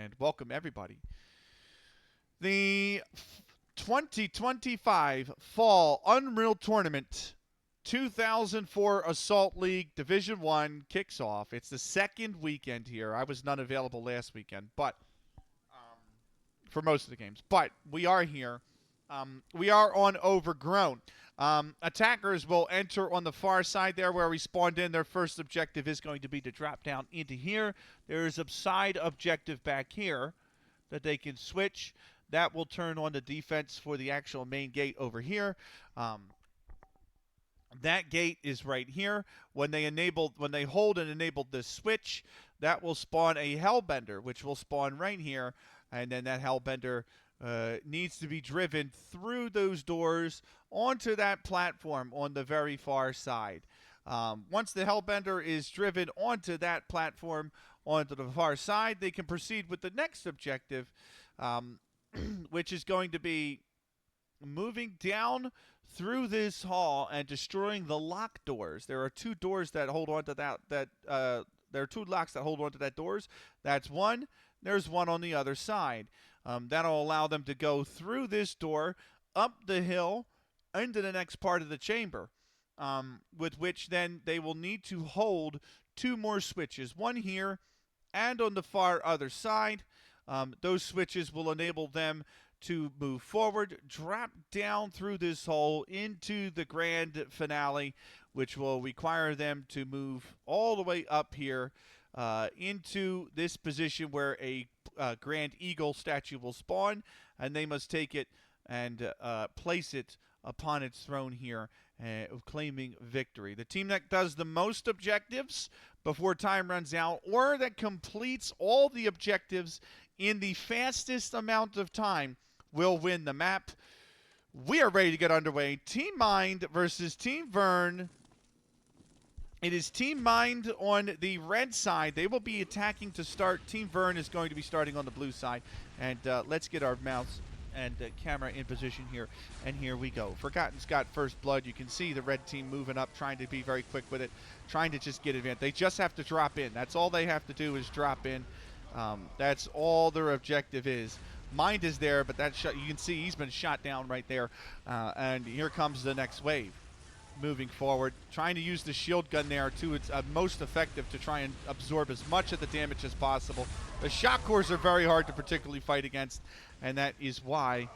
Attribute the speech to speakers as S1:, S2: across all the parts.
S1: and welcome everybody. The 2025 Fall Unreal Tournament 2004 Assault League Division 1 kicks off. It's the second weekend here. I was not available last weekend, but for most of the games. But we are here. We are on Overgrown. Attackers will enter on the far side there where we spawned in. Their first objective is going to be to drop down into here. There is a side objective back here that they can switch. That will turn on the defense for the actual main gate over here. That gate is right here. When they hold and enable this switch, that will spawn a Hellbender, which will spawn right here. And then that Hellbender needs to be driven through those doors onto that platform on the very far side. Once the Hellbender is driven onto that platform onto the far side, they can proceed with the next objective, which is going to be moving down through this hall and destroying the lock doors. There are two doors that hold on to there are two locks that hold on to that doors. That's one. There's one on the other side. That'll allow them to go through this door, up the hill, into the next part of the chamber, with which then they will need to hold two more switches, one here and on the far other side. Those switches will enable them to move forward, drop down through this hole into the grand finale, which will require them to move all the way up here into this position where a Grand Eagle statue will spawn, and they must take it and place it upon its throne here, claiming victory. The team that does the most objectives before time runs out, or that completes all the objectives in the fastest amount of time, will win the map. We are ready to get underway. Team Mind versus Team Vern. It is Team Mind on the red side. They will be attacking to start. Team Vern is going to be starting on the blue side. And let's get our mouse and camera in position here. And here we go. Forgotten's got first blood. You can see the red team moving up, trying to be very quick with it, trying to just get advanced. They just have to drop in. That's all they have to do is drop in. That's all their objective is. Mind is there, but that shot, you can see he's been shot down right there. And here comes the next wave. Moving forward, trying to use the shield gun there to its most effective to try and absorb as much of the damage as possible. The shock cores are very hard to particularly fight against, and that is why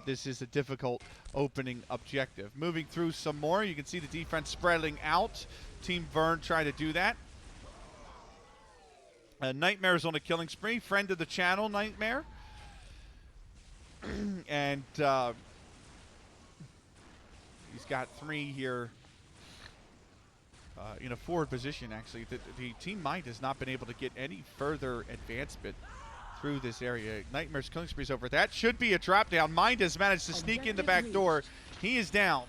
S1: this is a difficult opening objective. Moving through some more, you can see the defense spreading out. Team Vern trying to do that. Nightmare's on a killing spree. Friend of the channel, Nightmare. And he's got three here in a forward position, actually. The Team Mind has not been able to get any further advancement through this area. Nightmare's killing spree is over. That should be a drop down. Mind has managed to sneak in the back door. He is down.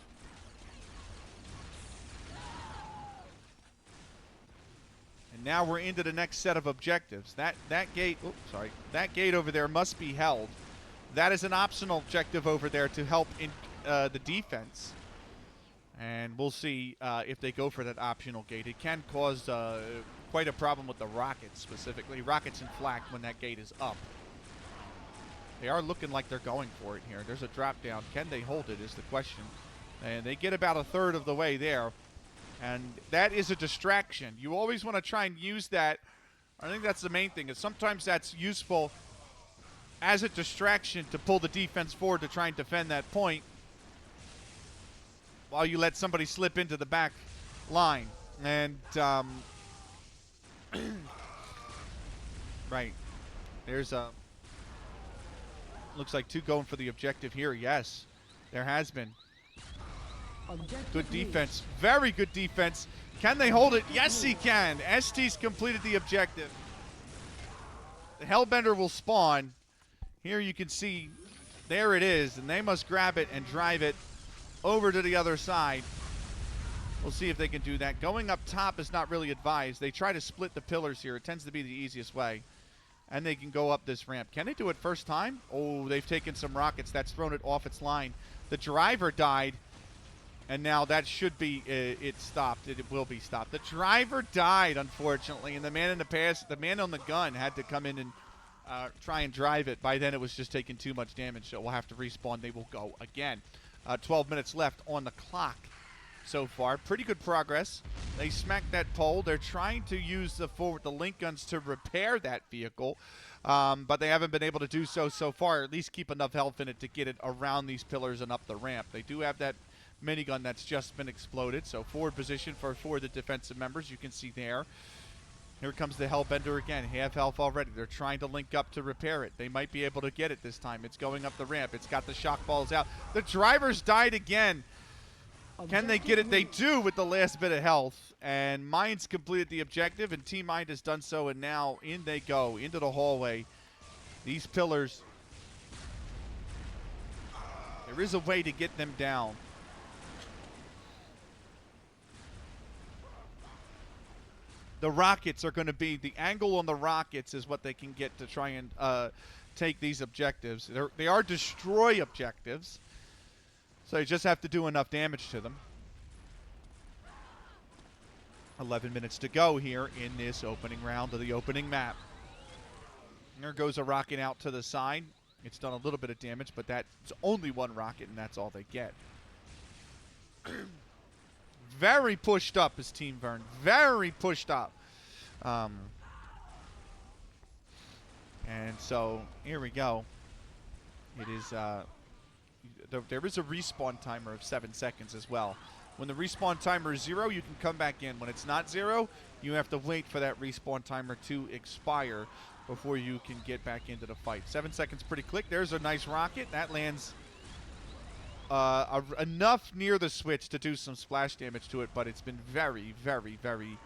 S1: And now we're into the next set of objectives. That gate over there must be held. That is an optional objective over there to help in the defense. And we'll see if they go for that optional gate. It can cause quite a problem with the rockets, specifically. Rockets and flak when that gate is up. They are looking like they're going for it here. There's a drop down. Can they hold it is the question. And they get about a third of the way there. And that is a distraction. You always want to try and use that. I think that's the main thing. Is sometimes that's useful as a distraction to pull the defense forward to try and defend that point while you let somebody slip into the back line. And, right. There's a, looks like two going for the objective here. Yes, there has been. Good defense. Very good defense. Can they hold it? Yes, he can. ST's completed the objective. The Hellbender will spawn. Here you can see, there it is, and they must grab it and drive it over to the other side. We'll see if they can do that. Going up top is not really advised. They try to split the pillars here. It tends to be the easiest way. And they can go up this ramp. Can they do it first time? Oh, they've taken some rockets. That's thrown it off its line. The driver died, and now that should be it stopped. It will be stopped. The driver died, unfortunately, and the man in the pass, the man on the gun had to come in and try and drive it. By then it was just taking too much damage, so we'll have to respawn. They will go again. 12 minutes left on the clock so far. Pretty good progress. They smacked that pole. They're trying to use the link guns to repair that vehicle, but they haven't been able to do so far, or at least keep enough health in it to get it around these pillars and up the ramp. They do have that minigun that's just been exploded, so forward position for the defensive members, you can see there. Here comes the Hellbender again. Half health already. They're trying to link up to repair it. They might be able to get it this time. It's going up the ramp. It's got the shock balls out. The drivers died again. Can they get it? They do with the last bit of health. And Mind's completed the objective, and Team Mind has done so, and now in they go, into the hallway. These pillars. There is a way to get them down. The rockets are going to be, the angle on the rockets is what they can get to try and take these objectives. They are destroy objectives, so you just have to do enough damage to them. 11 minutes to go here in this opening round of the opening map. And there goes a rocket out to the side. It's done a little bit of damage, but that's only one rocket, and that's all they get. Very pushed up is Team Vern. Very pushed up. And so here we go. It is there is a respawn timer of 7 seconds as well. When the respawn timer is 0, you can come back in. When it's not 0, you have to wait for that respawn timer to expire before you can get back into the fight. 7 seconds pretty quick. There's a nice rocket. That lands enough near the switch to do some splash damage to it, but it's been very, very, very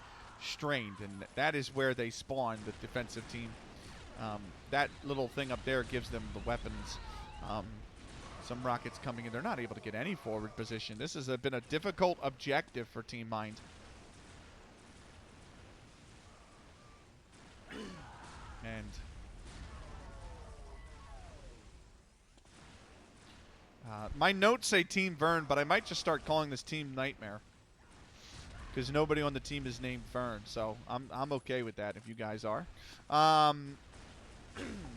S1: strained, and that is where they spawn, the defensive team. That little thing up there gives them the weapons. Some rockets coming in. They're not able to get any forward position. This has been a difficult objective for Team Mind. And my notes say Team Vern, but I might just start calling this Team Nightmare, because nobody on the team is named Vern, so I'm okay with that if you guys are.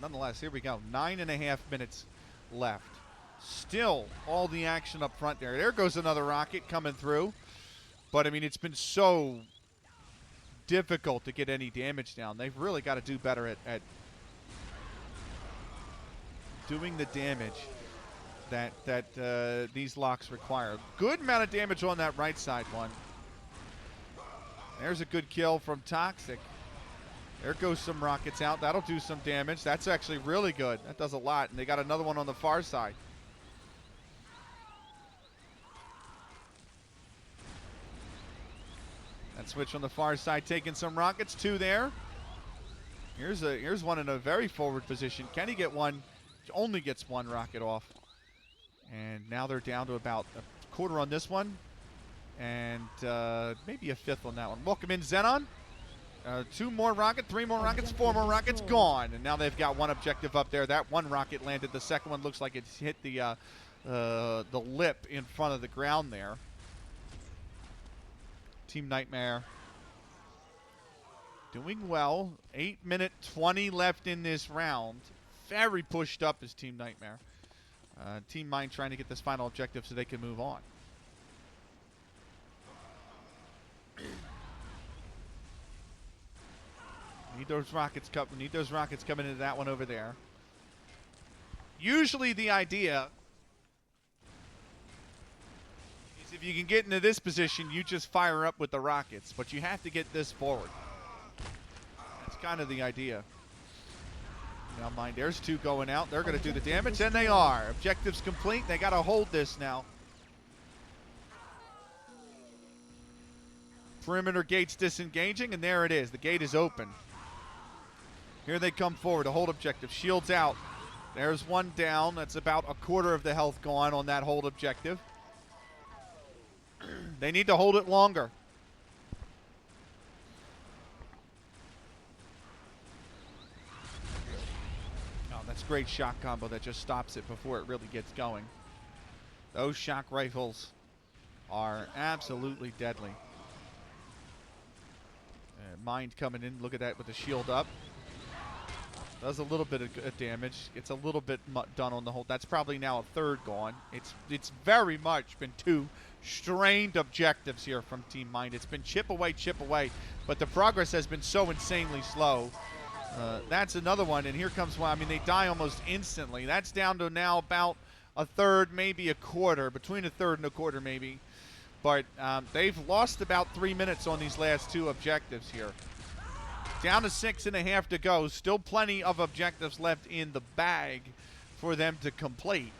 S1: Nonetheless, here we go. 9.5 minutes left. Still all the action up front there. There goes another rocket coming through. But, I mean, it's been so difficult to get any damage down. They've really got to do better at doing the damage that these locks require. Good amount of damage on that right side one. There's a good kill from Toxic. There goes some rockets out. That'll do some damage. That's actually really good. That does a lot. And they got another one on the far side. That switch on the far side taking some rockets. 2 there. Here's one in a very forward position. Can he get one? Only gets 1 rocket off. And now they're down to about a quarter on this one. And maybe a 5th on that one. Welcome in, Xenon. 2 more rockets, 3 more rockets, 4 more rockets, gone. And now they've got 1 objective up there. That 1 rocket landed. The second one looks like it's hit the lip in front of the ground there. Team Nightmare doing well. 8-minute 20 left in this round. Very pushed up is Team Nightmare. Team Mind trying to get this final objective so they can move on. Need those rockets coming into that one over there. Usually the idea is if you can get into this position, you just fire up with the rockets, but you have to get this forward. That's kind of the idea. Now mind, there's 2 going out. They're going to do the damage, and they are. Objectives complete. They got to hold this now. Perimeter gates disengaging, and there it is. The gate is open. Here they come forward. A hold objective. Shields out. There's 1 down. That's about a quarter of the health gone on that hold objective. They need to hold it longer. Oh, that's great shock combo that just stops it before it really gets going. Those shock rifles are absolutely deadly. Mind coming in. Look at that with the shield up. Does a little bit of damage. It's a little bit done on the whole. That's probably now a third gone. It's very much been two strained objectives here from Team Mind. It's been chip away, but the progress has been so insanely slow. That's another one, and here comes one. I mean, they die almost instantly. That's down to now about a third, maybe a quarter, between a third and a quarter maybe. But they've lost about 3 minutes on these last two objectives here. Down to 6.5 to go. Still plenty of objectives left in the bag for them to complete.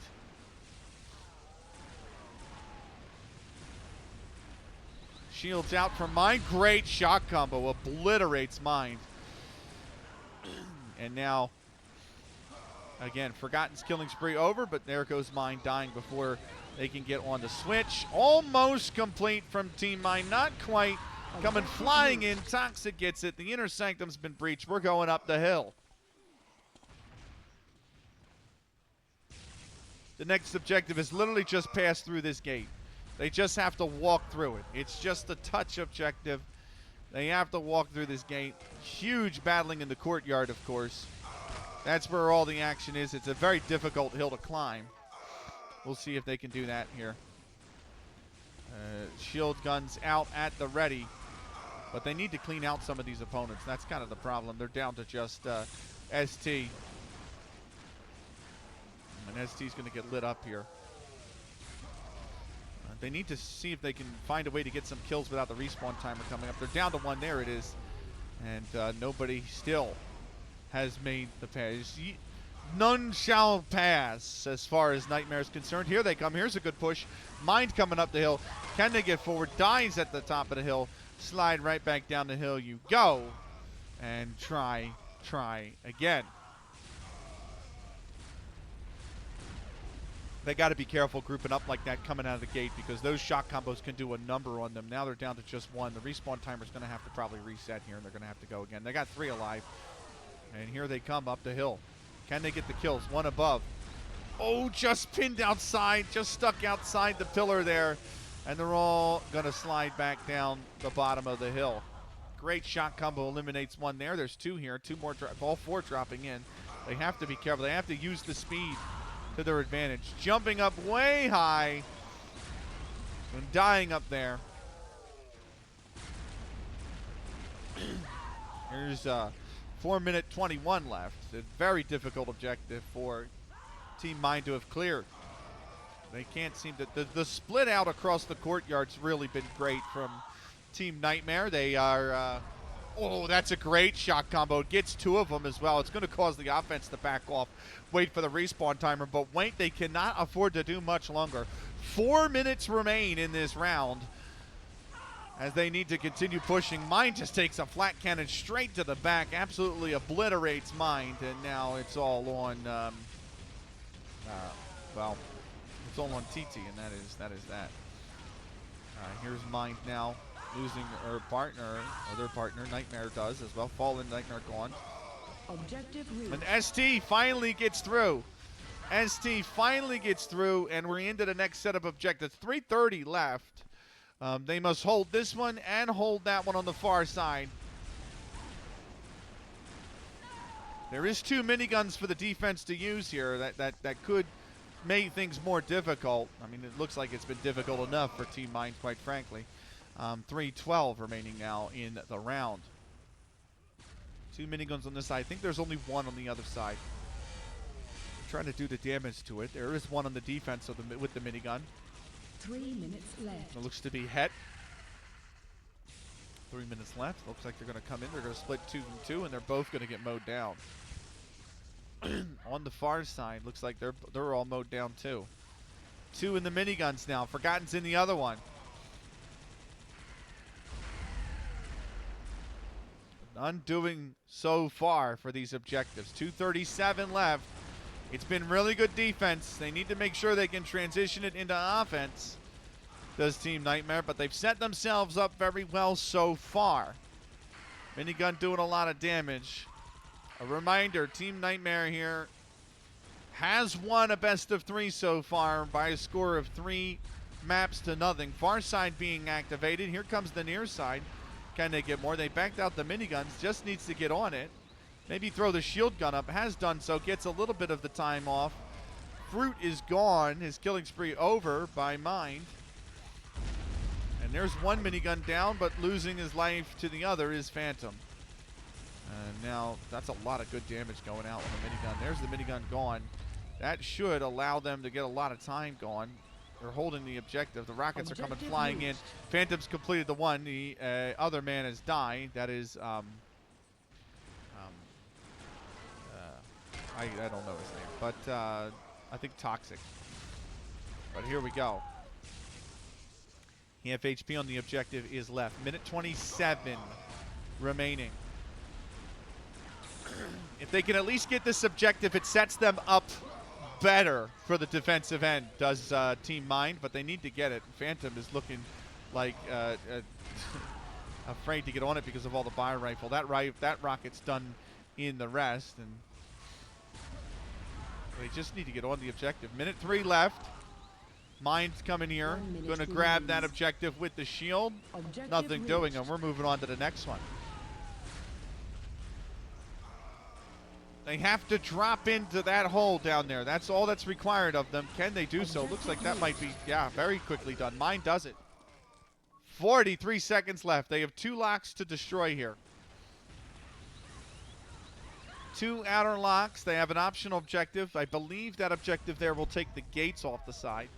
S1: Shields out from Mind. Great shot combo. Obliterates Mind. And now, again, Forgotten's killing spree over, but there goes Mind dying before they can get on the switch. Almost complete from Team Mind. Not quite. Coming flying in. Toxic gets it. The inner sanctum's been breached. We're going up the hill. The next objective is literally just pass through this gate. They just have to walk through it. It's just a touch objective. They have to walk through this gate. Huge battling in the courtyard, of course. That's where all the action is. It's a very difficult hill to climb. We'll see if they can do that here. Shield guns out at the ready. But they need to clean out some of these opponents. That's kind of the problem. They're down to just ST. And ST's going to get lit up here. They need to see if they can find a way to get some kills without the respawn timer coming up. They're down to one. There it is. And nobody still has made the pass. None shall pass as far as Nightmare is concerned. Here they come. Here's a good push. Mind coming up the hill. Can they get forward? Dies at the top of the hill. Slide right back down the hill you go. And try again. They got to be careful grouping up like that coming out of the gate because those shot combos can do a number on them. Now they're down to just one. The respawn timer's going to have to probably reset here, and they're going to have to go again. They got 3 alive. And here they come up the hill. Can they get the kills? One above. Oh, just pinned outside, just stuck outside the pillar there. And they're all going to slide back down the bottom of the hill. Great shot combo eliminates one there. There's 2 here, 2 more, all 4 dropping in. They have to be careful. They have to use the speed to their advantage. Jumping up way high and dying up there. Here's 4 minute 21 left. A very difficult objective for Team Mind to have cleared. They can't seem to. The split out across the courtyard's really been great from Team Nightmare. They are. Oh, that's a great shot combo. It gets 2 of them as well. It's going to cause the offense to back off. Wait for the respawn timer, but wait, they cannot afford to do much longer. 4 minutes remain in this round as they need to continue pushing. Mind just takes a flat cannon straight to the back, absolutely obliterates Mind, and now it's all on, well, it's all on TT, and that is that. Here's Mind now losing her partner, or their partner, Nightmare does as well. Fallen Nightmare gone.
S2: Objective
S1: and ST finally gets through. ST finally gets through, and we're into the next set of objectives. 3:30 left. They must hold this one and hold that one on the far side. There is 2 miniguns for the defense to use here. That could make things more difficult. I mean, it looks like it's been difficult enough for Team Mind, quite frankly. 3:12 remaining now in the round. 2 miniguns on this side. I think there's only 1 on the other side. Trying to do the damage to it. There is 1 on the defense with the minigun.
S2: 3 minutes left.
S1: It looks to be Het. 3 minutes left. Looks like they're going to come in. They're going to split 2 and 2, and they're both going to get mowed down. On the far side, looks like they're all mowed down too. 2 in the miniguns now. Forgotten's in the other one. Undoing so far for these objectives. 2:37 left. It's been really good defense. They need to make sure they can transition it into offense, does Team Nightmare, but they've set themselves up very well so far. Minigun doing a lot of damage. A reminder, Team Nightmare here has won a best of 3 so far by a score of 3 maps to nothing. Far side being activated. Here comes the near side. Can they get more? They backed out the miniguns. Just needs to get on it. Maybe throw the shield gun up. Has done so. Gets a little bit of the time off. Fruit is gone. His killing spree over by Mind. And there's one minigun down, but losing his life to the other is Phantom. And now that's a lot of good damage going out with the minigun. There's the minigun gone. That should allow them to get a lot of time going. They're holding the objective. The rockets are coming flying in. Phantom's completed the one. The other man has died. That is, I don't know his name, but I think Toxic. But here we go. EF HP on the objective is left. Minute 27 remaining. If they can at least get this objective, it sets them up better for the defensive end, does Team Mind, but they need to get it. Phantom is looking like afraid to get on it because of all the fire rifle. That rocket's done in the rest, and they just need to get on the objective. Minute 3 left. Mind's coming here. Going to grab that objective with the shield. Nothing doing, and we're moving on to the next one. They have to drop into that hole down there. That's all that's required of them. Can they do so? Looks like that might be, yeah, very quickly done. Mind does it. 43 seconds left. They have 2 locks to destroy here. 2 outer locks. They have an optional objective. I believe that objective there will take the gates off the side.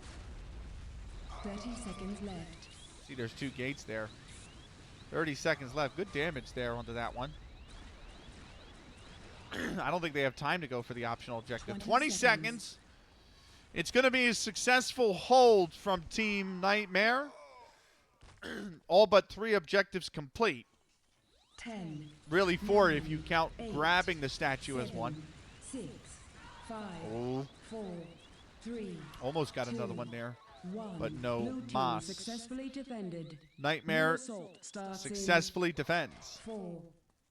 S2: 30 seconds left.
S1: See, there's 2 gates there. 30 seconds left. Good damage there onto that one. I don't think they have time to go for the optional objective. 20 seconds. It's going to be a successful hold from Team Nightmare. All but 3 objectives complete.
S2: 10.
S1: Really 4
S2: 9,
S1: if you count
S2: 8,
S1: grabbing the statue
S2: 7,
S1: as one.
S2: 6, 5,
S1: Oh,
S2: 4, 3,
S1: almost got
S2: 2,
S1: another one there.
S2: 1.
S1: But no
S2: Blue team
S1: Moss.
S2: successfully defended.
S1: Nightmare
S2: No assault starts
S1: successfully defends.
S2: in 4,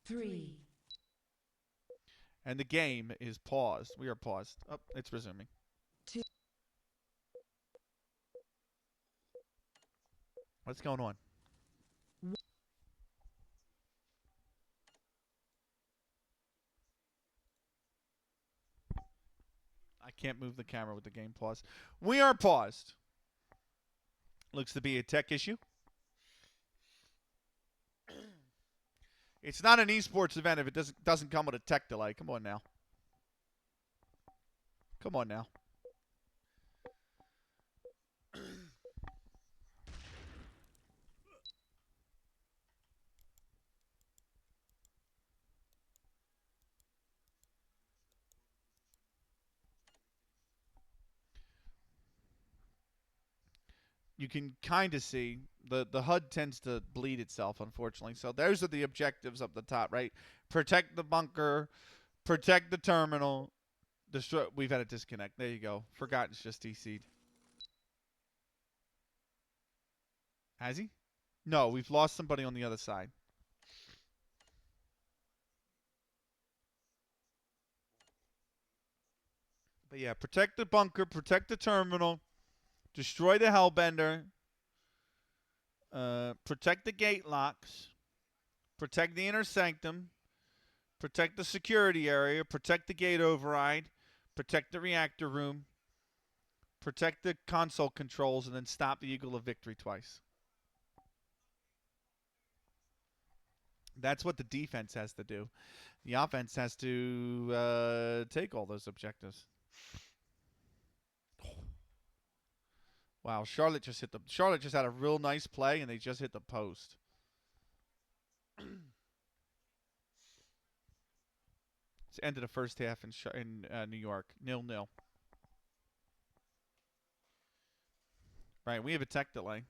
S2: 3.
S1: And the game is paused. We are paused. Oh, it's resuming.
S2: 2.
S1: What's going on? I can't move the camera with the game paused. We are paused. Looks to be a tech issue. It's not an esports event if it doesn't come with a tech delay. Come on now. Come on now. You can kind of see the HUD tends to bleed itself, unfortunately. So those are the objectives up the top, right? Protect the bunker, protect the terminal, destroy. We've had a disconnect. There you go. Forgotten's just DC'd. Has he? No, we've lost somebody on the other side. But yeah, protect the bunker, protect the terminal, destroy the Hellbender, protect the gate locks, protect the inner sanctum, protect the security area, protect the gate override, protect the reactor room, protect the console controls, and then stop the Eagle of Victory twice. That's what the defense has to do. The offense has to take all those objectives. Wow, Charlotte just hit the. Charlotte just had a real nice play, and they just hit the post. It's the end of the first half in New York, 0-0. Right, we have a tech delay.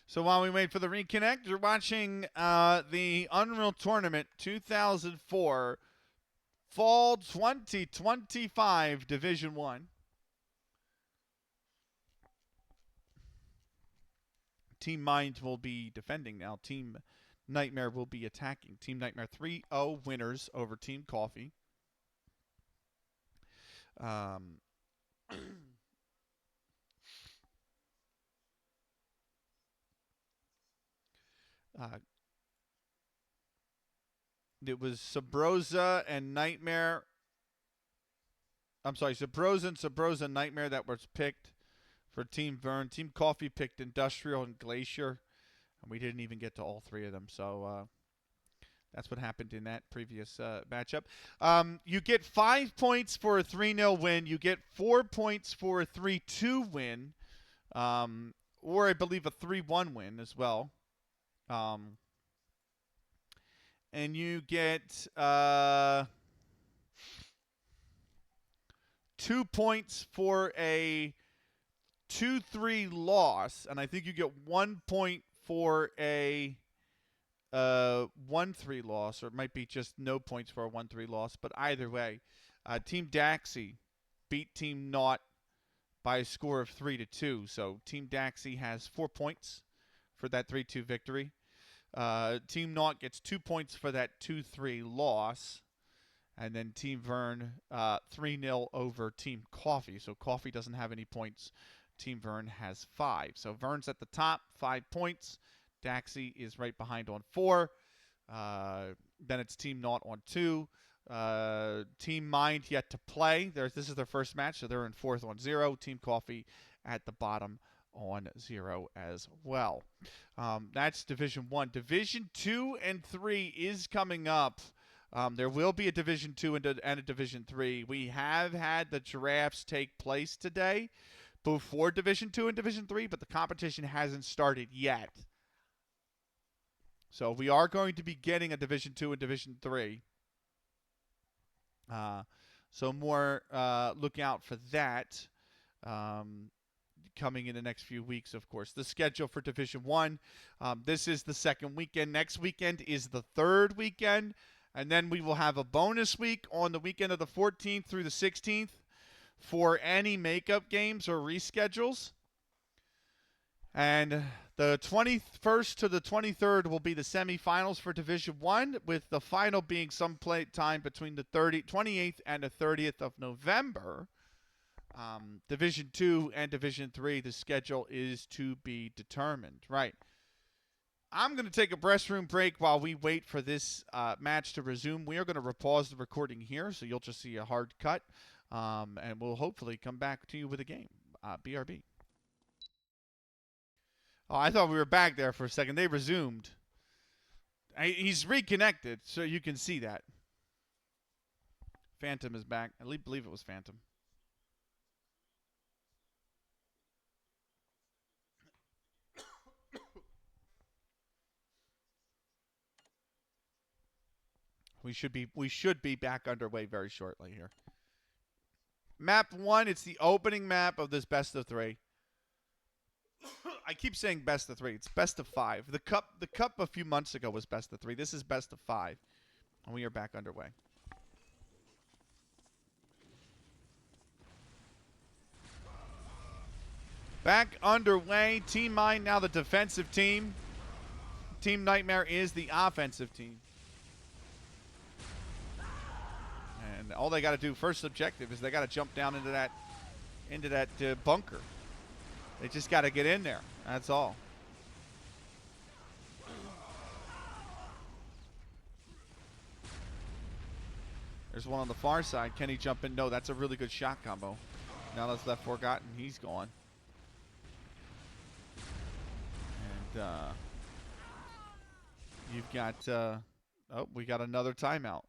S1: So while we wait for the reconnect, you're watching the Unreal Tournament 2004 Fall 2025 Division 1. Team Mind will be defending now. Team Nightmare will be attacking. Team Nightmare 3-0 winners over Team Coffee. Uh, it was Sabrosa and Nightmare. I'm sorry, Sabrosa and Nightmare that was picked for Team Vern. Team Coffee picked Industrial and Glacier, and we didn't even get to all three of them. So that's what happened in that previous matchup. You get 5 points for a 3-0 win. You get 4 points for a 3-2 win, or I believe a 3-1 win as well. And you get 2 points for a 2-3 loss, and I think you get 1 point for a 1-3 loss, or it might be just no points for a 1-3 loss. But either way, Team Daxi beat Team Naught by a score of 3-2. So Team Daxi has 4 points for that 3-2 victory. Team Naught gets 2 points for that 2-3 loss. And then Team Vern 3-0 over Team Coffee. So Coffee doesn't have any points. Team Vern has 5. So Vern's at the top, 5 points. Daxi is right behind on 4. Then it's Team Naught on 2. Team Mind yet to play. This is their first match, so they're in 4th on 0. Team Coffee at the bottom on 0 as well. That's Division 1. Division 2 and 3 is coming up. There will be a Division 2 and a Division 3. We have had the drafts take place today before Division 2 and Division 3, but the competition hasn't started yet. So we are going to be getting a Division 2 and Division 3. So more look out for that coming in the next few weeks, of course. The schedule for Division 1, this is the second weekend. Next weekend is the third weekend. And then we will have a bonus week on the weekend of the 14th through the 16th for any makeup games or reschedules. And the 21st to the 23rd will be the semifinals for Division 1, with the final being some time between the 28th and the 30th of November. Division 2 and Division 3, the schedule is to be determined. Right. I'm going to take a restroom break while we wait for this match to resume. We are going to pause the recording here, so you'll just see a hard cut, and we'll hopefully come back to you with a game. BRB. Oh, I thought we were back there for a second. They resumed. He's reconnected, so you can see that. Phantom is back. I believe it was Phantom. We should be back underway very shortly here. Map 1, it's the opening map of this best of 3. I keep saying best of 3. It's best of 5. The cup a few months ago was best of 3. This is best of 5. And we are back underway. Back underway. Team Mind now the defensive team. Team Nightmare is the offensive team. And all they got to do, first objective, is they got to jump down into that bunker. They just got to get in there. That's all. There's one on the far side. Can he jump in? No, that's a really good shot combo. Now that's left Forgotten. He's gone. And you've got... oh, we got another timeout.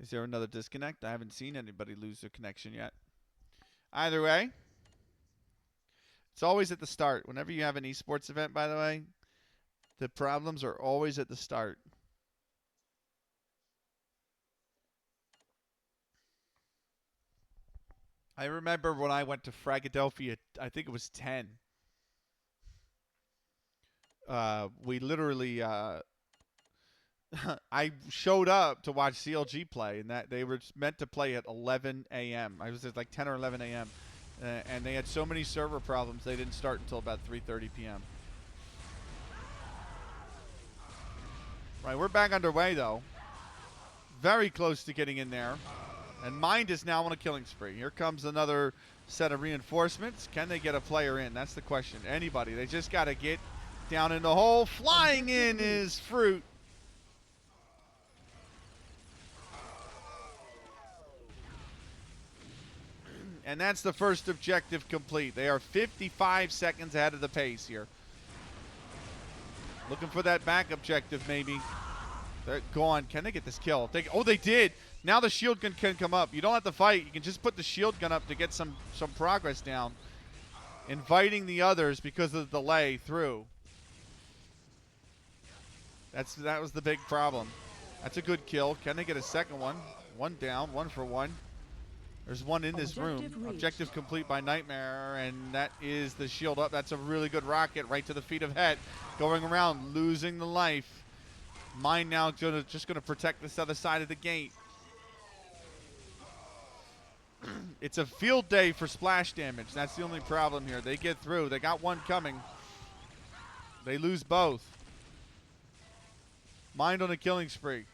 S1: Is there another disconnect? I haven't seen anybody lose their connection yet. Either way, it's always at the start. Whenever you have an esports event, by the way, the problems are always at the start. I remember when I went to Fragadelphia, I think it was 10. We literally I showed up to watch CLG play, and that they were meant to play at 11 a.m. I was at like 10 or 11 a.m. And they had so many server problems they didn't start until about 3:30 p.m. Right, we're back underway though. Very close to getting in there. And Mind is now on a killing spree. Here comes another set of reinforcements. Can they get a player in? That's the question. Anybody. They just got to get down in the hole. Flying in is Fruit. And that's the first objective complete. They are 55 seconds ahead of the pace here. Looking for that back objective maybe. They're gone. Can they get this kill? They did. Now the shield gun can come up. You don't have to fight. You can just put the shield gun up to get some progress down. Inviting the others because of the delay through. That was the big problem. That's a good kill. Can they get a second one? One down, 1 for 1. There's one in this room. Objective complete by Nightmare, and that is the shield up. That's a really good rocket right to the feet of Het. Going around, losing the life. Mine now just gonna protect this other side of the gate. It's a field day for splash damage. That's the only problem here. They get through. They got one coming. They lose both. Mind on a killing spree.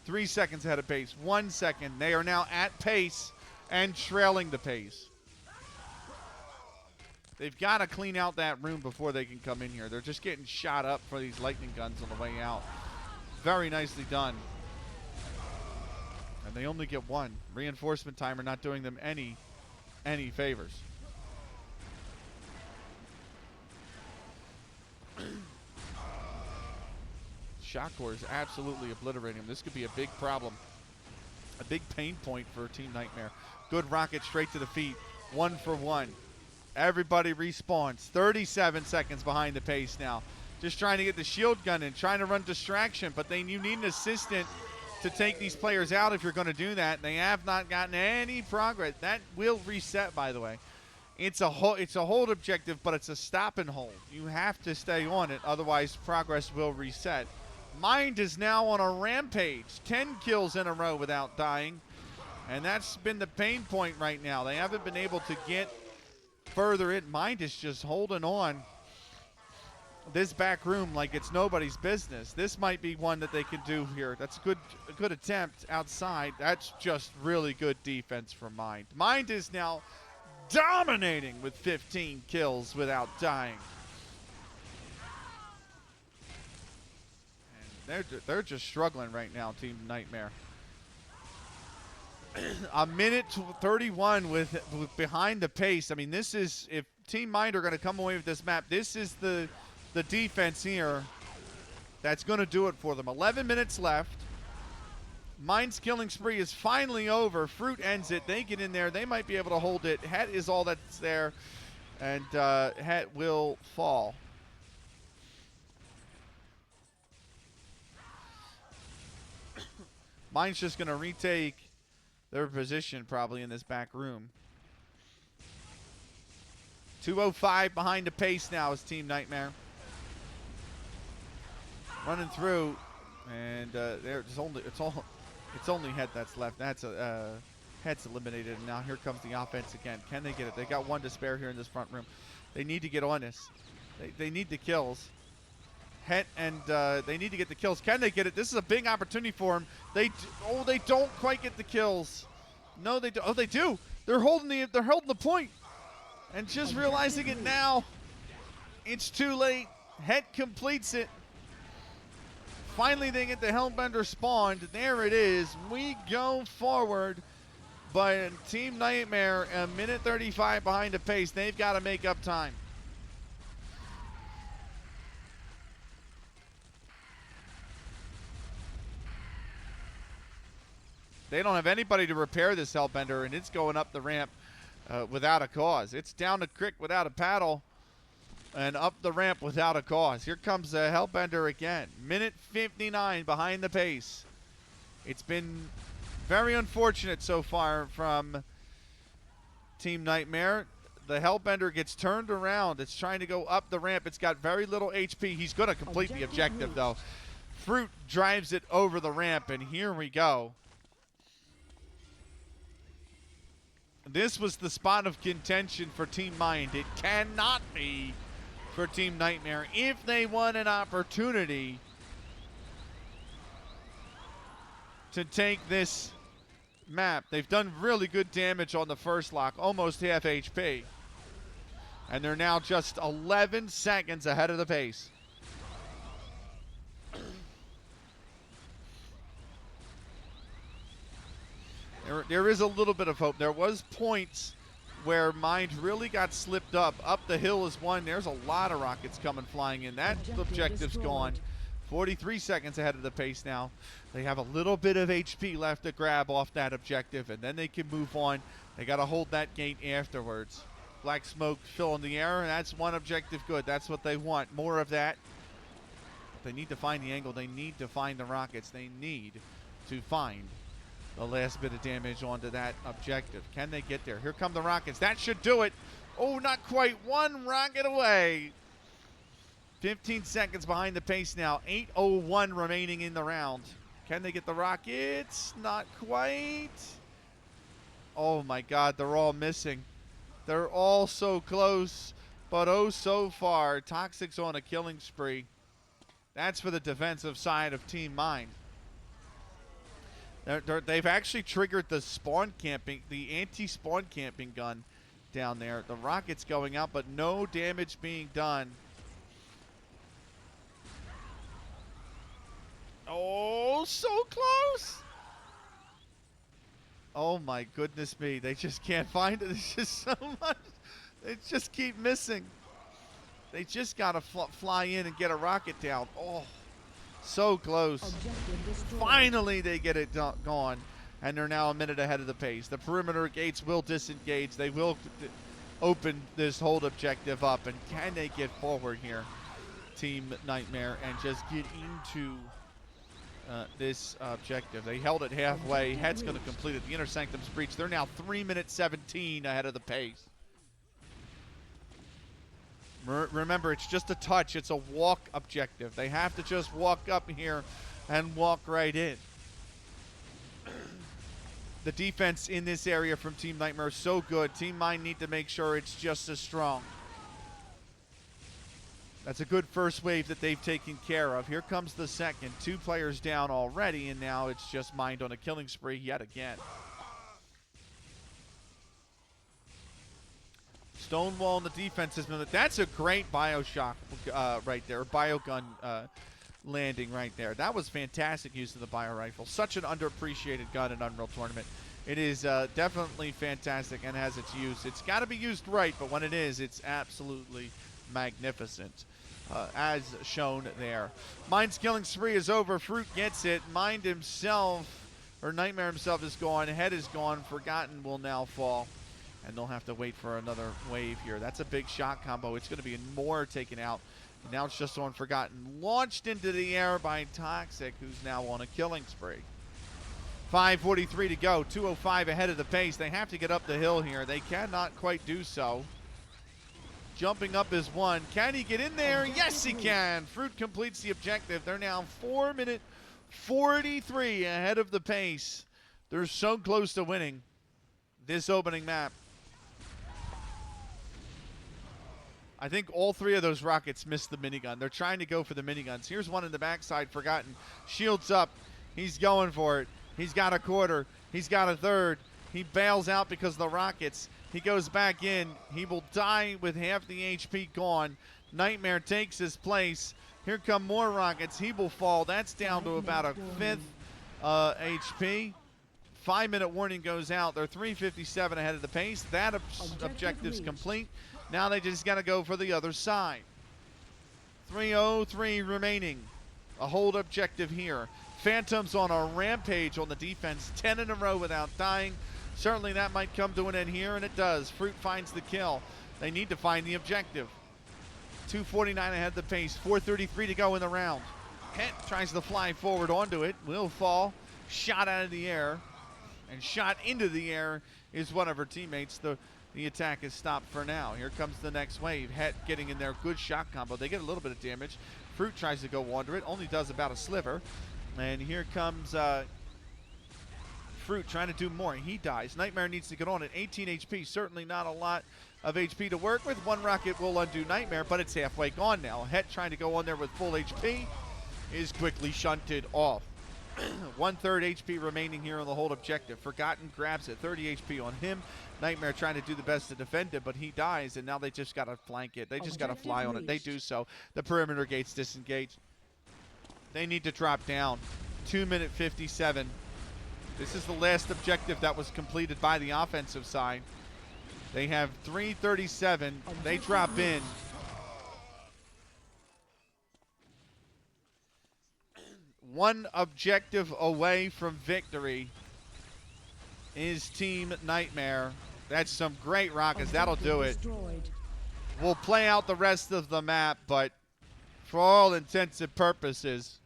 S1: 3 seconds ahead of pace. 1 second. They are now at pace and trailing the pace. They've got to clean out that room before they can come in here. They're just getting shot up for these lightning guns on the way out. Very nicely done. And they only get one. Reinforcement timer not doing them any favors. Shock core is absolutely obliterating them. This could be a big problem. A big pain point for Team Nightmare. Good rocket straight to the feet. 1 for 1. Everybody respawns. 37 seconds behind the pace now. Just trying to get the shield gun in, trying to run distraction, but you need an assistant to take these players out if you're going to do that. They have not gotten any progress. That will reset, by the way. It's a hold objective, but it's a stop and hold. You have to stay on it, otherwise progress will reset. Mind is now on a rampage. 10 kills in a row without dying, and that's been the pain point right now. They haven't been able to get further in. Mind is just holding on this back room like it's nobody's business. This might be one that they can do here. That's a good attempt outside. That's just really good defense from Mind. Mind is now dominating with 15 kills without dying. And they're just struggling right now, Team Nightmare. A minute 31 with behind the pace. I mean, this is, if Team Mind are going to come away with this map, this is the defense here that's going to do it for them. 11 minutes left. Mind's killing spree is finally over. Fruit ends it. They get in there. They might be able to hold it. Het is all that's there, and Het will fall. Mind's just going to retake their position probably in this back room. 2:05 behind the pace now is Team Nightmare. Running through, and it's only Het that's left. That's Het's eliminated, and now here comes the offense again. Can they get it? They got one to spare here in this front room. They need to get on this. They need the kills. Het and they need to get the kills. Can they get it? This is a big opportunity for them. They don't quite get the kills. No, they do. Oh, they do. They're holding the point, and just realizing it now. It's too late. Het completes it. Finally, they get the Hellbender spawned. There it is. We go forward. But Team Nightmare, a minute 35 behind the pace. They've got to make up time. They don't have anybody to repair this Hellbender, and it's going up the ramp without a cause. It's down the creek without a paddle, and up the ramp without a cause. Here comes the Hellbender again. Minute 59 behind the pace. It's been very unfortunate so far from Team Nightmare. The Hellbender gets turned around. It's trying to go up the ramp. It's got very little HP. He's going to complete the objective, though. Fruit drives it over the ramp, and here we go. This was the spot of contention for Team Mind. It cannot be for Team Nightmare if they want an opportunity to take this map. They've done really good damage on the first lock, almost half HP. And they're now just 11 seconds ahead of the pace. There is a little bit of hope. There was points where Mind really got slipped up. Up the hill is one. There's a lot of rockets coming flying in. That objective's gone. 43 seconds ahead of the pace now. They have a little bit of HP left to grab off that objective, and then they can move on. They got to hold that gate afterwards. Black smoke filling the air. That's one objective good. That's what they want. More of that. They need to find the angle. They need to find the rockets. They need to find the last bit of damage onto that objective. Can they get there? Here come the rockets. That should do it. Oh, not quite. One rocket away. 15 seconds behind the pace now. 8:01 remaining in the round. Can they get the rockets? Not quite. Oh my God, they're all missing. They're all so close, but oh so far. Toxic's on a killing spree. That's for the defensive side of Team Mind. They've actually triggered the spawn camping, the anti-spawn camping gun down there. The rocket's going out, but no damage being done. Oh, so close. Oh my goodness me. They just can't find it. It's just so much. They just keep missing. They just got to fly in and get a rocket down. Oh, so close. Finally, they get it gone, and they're now a minute ahead of the pace. The perimeter gates will disengage. They will open this hold objective up, and can they get forward here, Team Nightmare, and just get into this objective? They held it halfway. Head's going to complete it. The Inner Sanctum's breach. They're now 3 minutes 17 ahead of the pace. Remember, it's just a touch. It's a walk objective. They have to just walk up here and walk right in. The defense in this area from Team Nightmare is so good. Team Mind need to make sure it's just as strong. That's a good first wave that they've taken care of. Here comes the second. 2 players down already, and now it's just Mind on a killing spree yet again. Stonewall in the defense has been. That's a great Bioshock right there. Biogun landing right there. That was fantastic use of the bio rifle. Such an underappreciated gun in Unreal Tournament. It is definitely fantastic and has its use. It's got to be used right, but when it is, it's absolutely magnificent, as shown there. Mind's killing spree is over. Fruit gets it. Mind himself, or Nightmare himself, is gone. Head is gone. Forgotten will now fall, and they'll have to wait for another wave here. That's a big shot combo. It's going to be more taken out. Now it's just on Forgotten. Launched into the air by Toxic, who's now on a killing spree. 5:43 to go. 2:05 ahead of the pace. They have to get up the hill here. They cannot quite do so. Jumping up is one. Can he get in there? Yes, he can. Fruit completes the objective. They're now 4 minute 43 ahead of the pace. They're so close to winning this opening map. I think all 3 of those rockets missed the minigun. They're trying to go for the miniguns. Here's one in the backside, Forgotten. Shields up. He's going for it. He's got a quarter. He's got a third. He bails out because of the rockets. He goes back in. He will die with half the HP gone. Nightmare takes his place. Here come more rockets. He will fall. That's down to about a 5th HP. 5-minute warning goes out. They're 3:57 ahead of the pace. That objective's complete. Now they just got to go for the other side. 3:03 remaining. A hold objective here. Phantoms on a rampage on the defense. 10 in a row without dying. Certainly that might come to an end here, and it does. Fruit finds the kill. They need to find the objective. 2:49 ahead of the pace. 4:33 to go in the round. Het tries to fly forward onto it. Will fall. Shot out of the air. And shot into the air is one of her teammates. The The attack is stopped for now. Here comes the next wave. Het getting in there. Good shot combo. They get a little bit of damage. Fruit tries to go wander it. Only does about a sliver. And here comes Fruit trying to do more. He dies. Nightmare needs to get on it. 18 HP. Certainly not a lot of HP to work with. One rocket will undo Nightmare, but it's halfway gone now. Het trying to go on there with full HP is quickly shunted off. 1/3 HP remaining here on the hold objective. Forgotten grabs it. 30 HP on him. Nightmare trying to do the best to defend it, but he dies, and now they just got to flank it. They just got to fly on it. They do so. The perimeter gates disengage. They need to drop down. 2-minute 57. This is the last objective that was completed by the offensive side. They have 3:37. They drop in. One objective away from victory is Team Nightmare. That's some great rockets. That'll do it. We'll play out the rest of the map, but for all intents and purposes,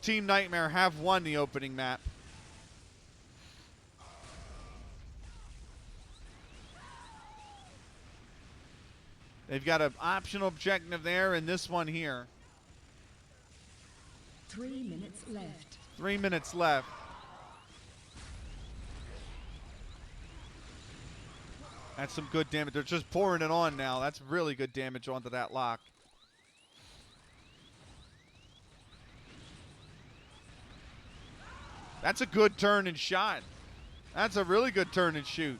S1: Team Nightmare have won the opening map. They've got an optional objective there and this one here.
S2: 3 minutes left.
S1: 3 minutes left. That's some good damage. They're just pouring it on now. That's really good damage onto that lock. That's a good turn and shot. That's a really good turn and shoot.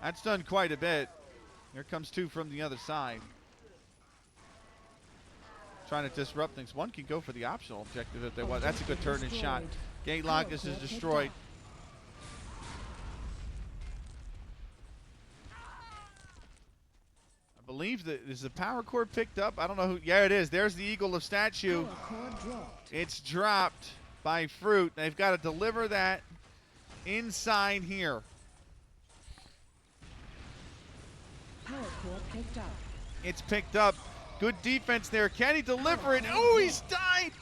S1: That's done quite a bit. Here comes two from the other side. Trying to disrupt things. One can go for the optional objective if they want. That's a good turn and shot. Gate lock is destroyed. I believe that is the power cord picked up. I don't know who. Yeah, it is. There's the Eagle of Statue. It's dropped by Fruit. They've got to deliver that inside here.
S2: Power cord picked up.
S1: It's picked up. Good defense there. Can he deliver it? Oh, he's died.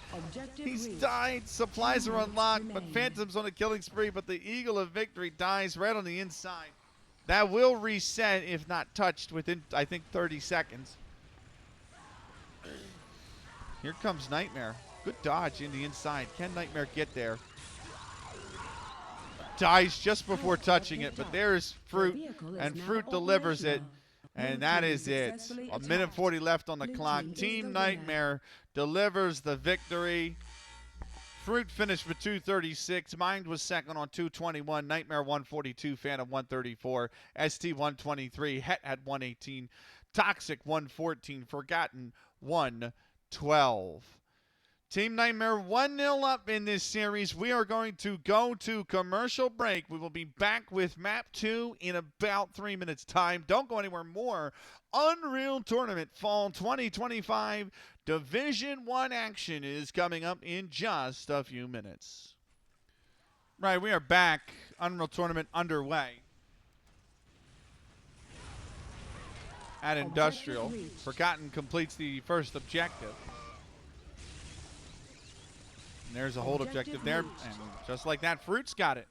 S1: He's died. Supplies are unlocked, but Phantom's on a killing spree, but the Eagle of Victory dies right on the inside. That will reset if not touched within, I think, 30 seconds. Here comes Nightmare. Good dodge in the inside. Can Nightmare get there? Dies just before touching it, but there's Fruit, and Fruit delivers it. And that is it. A minute 40 left on the clock. Team Nightmare delivers the victory. Fruit finished with 236. Mind was second on 221. Nightmare 142. Phantom 134. ST 123. Het had 118. Toxic 114. Forgotten 112. Team Nightmare 1-0 up in this series. We are going to go to commercial break. We will be back with Map 2 in about 3 minutes' time. Don't go anywhere more. Unreal Tournament Fall 2025 Division 1 action is coming up in just a few minutes. Right, we are back. Unreal Tournament underway at Industrial. Forgotten completes the first objective. And there's a hold objective there, and just like that, Fruit's got it.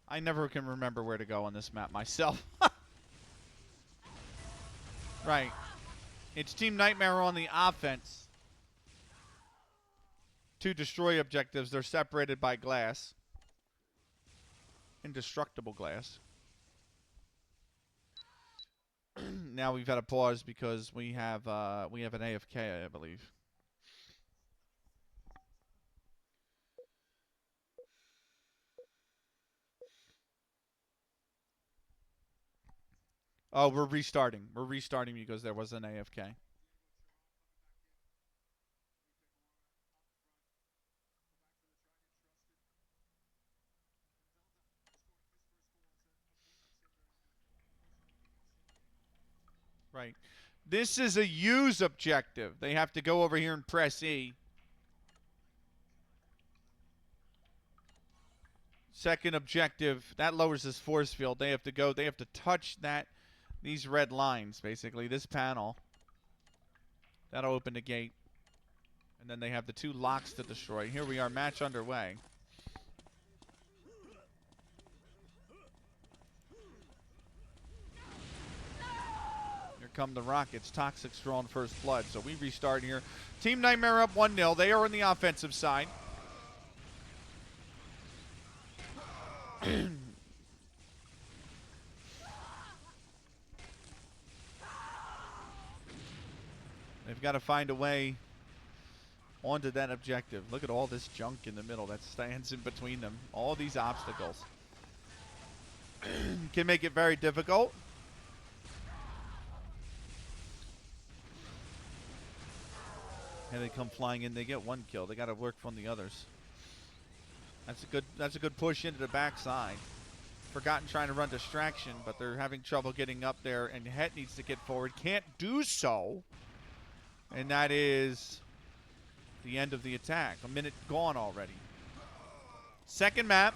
S1: I never can remember where to go on this map myself. Right. It's Team Nightmare on the offense. Two destroy objectives. They're separated by glass. Indestructible glass. Now we've had a pause because we have an AFK, I believe. Oh, we're restarting. We're restarting because there was an AFK. Right. This is a use objective. They have to go over here and press E. Second objective, that lowers his force field. They have to go, they have to touch these red lines, basically, this panel. That'll open the gate. And then they have the 2 locks to destroy. Here we are, match underway. Here come the Rockets. Toxic's drawing first blood. So we restart here. Team Nightmare up 1-0. They are on the offensive side. They've got to find a way onto that objective. Look at all this junk in the middle that stands in between them. All these obstacles can make it very difficult. And they come flying in. They get 1 kill. They got to work from the others. That's a good push into the backside. Forgotten trying to run distraction, but they're having trouble getting up there, and Het needs to get forward. Can't do so. And that is the end of the attack. A minute gone already. Second map.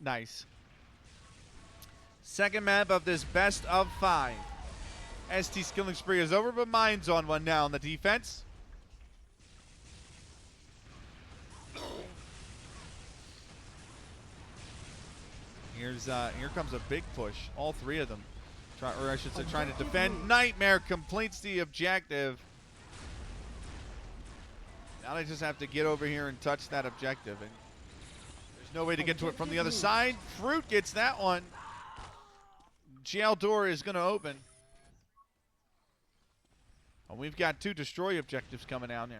S1: Nice. Second map of this best of 5. ST's killing spree is over, but Mine's on one now on the defense. Here comes a big push. All 3 of them. Or I should say trying to defend. Nightmare completes the objective. Now they just have to get over here and touch that objective. And there's no way to get to it from the other side. Fruit gets that one. Jail door is going to open. And we've got 2 destroy objectives coming out here.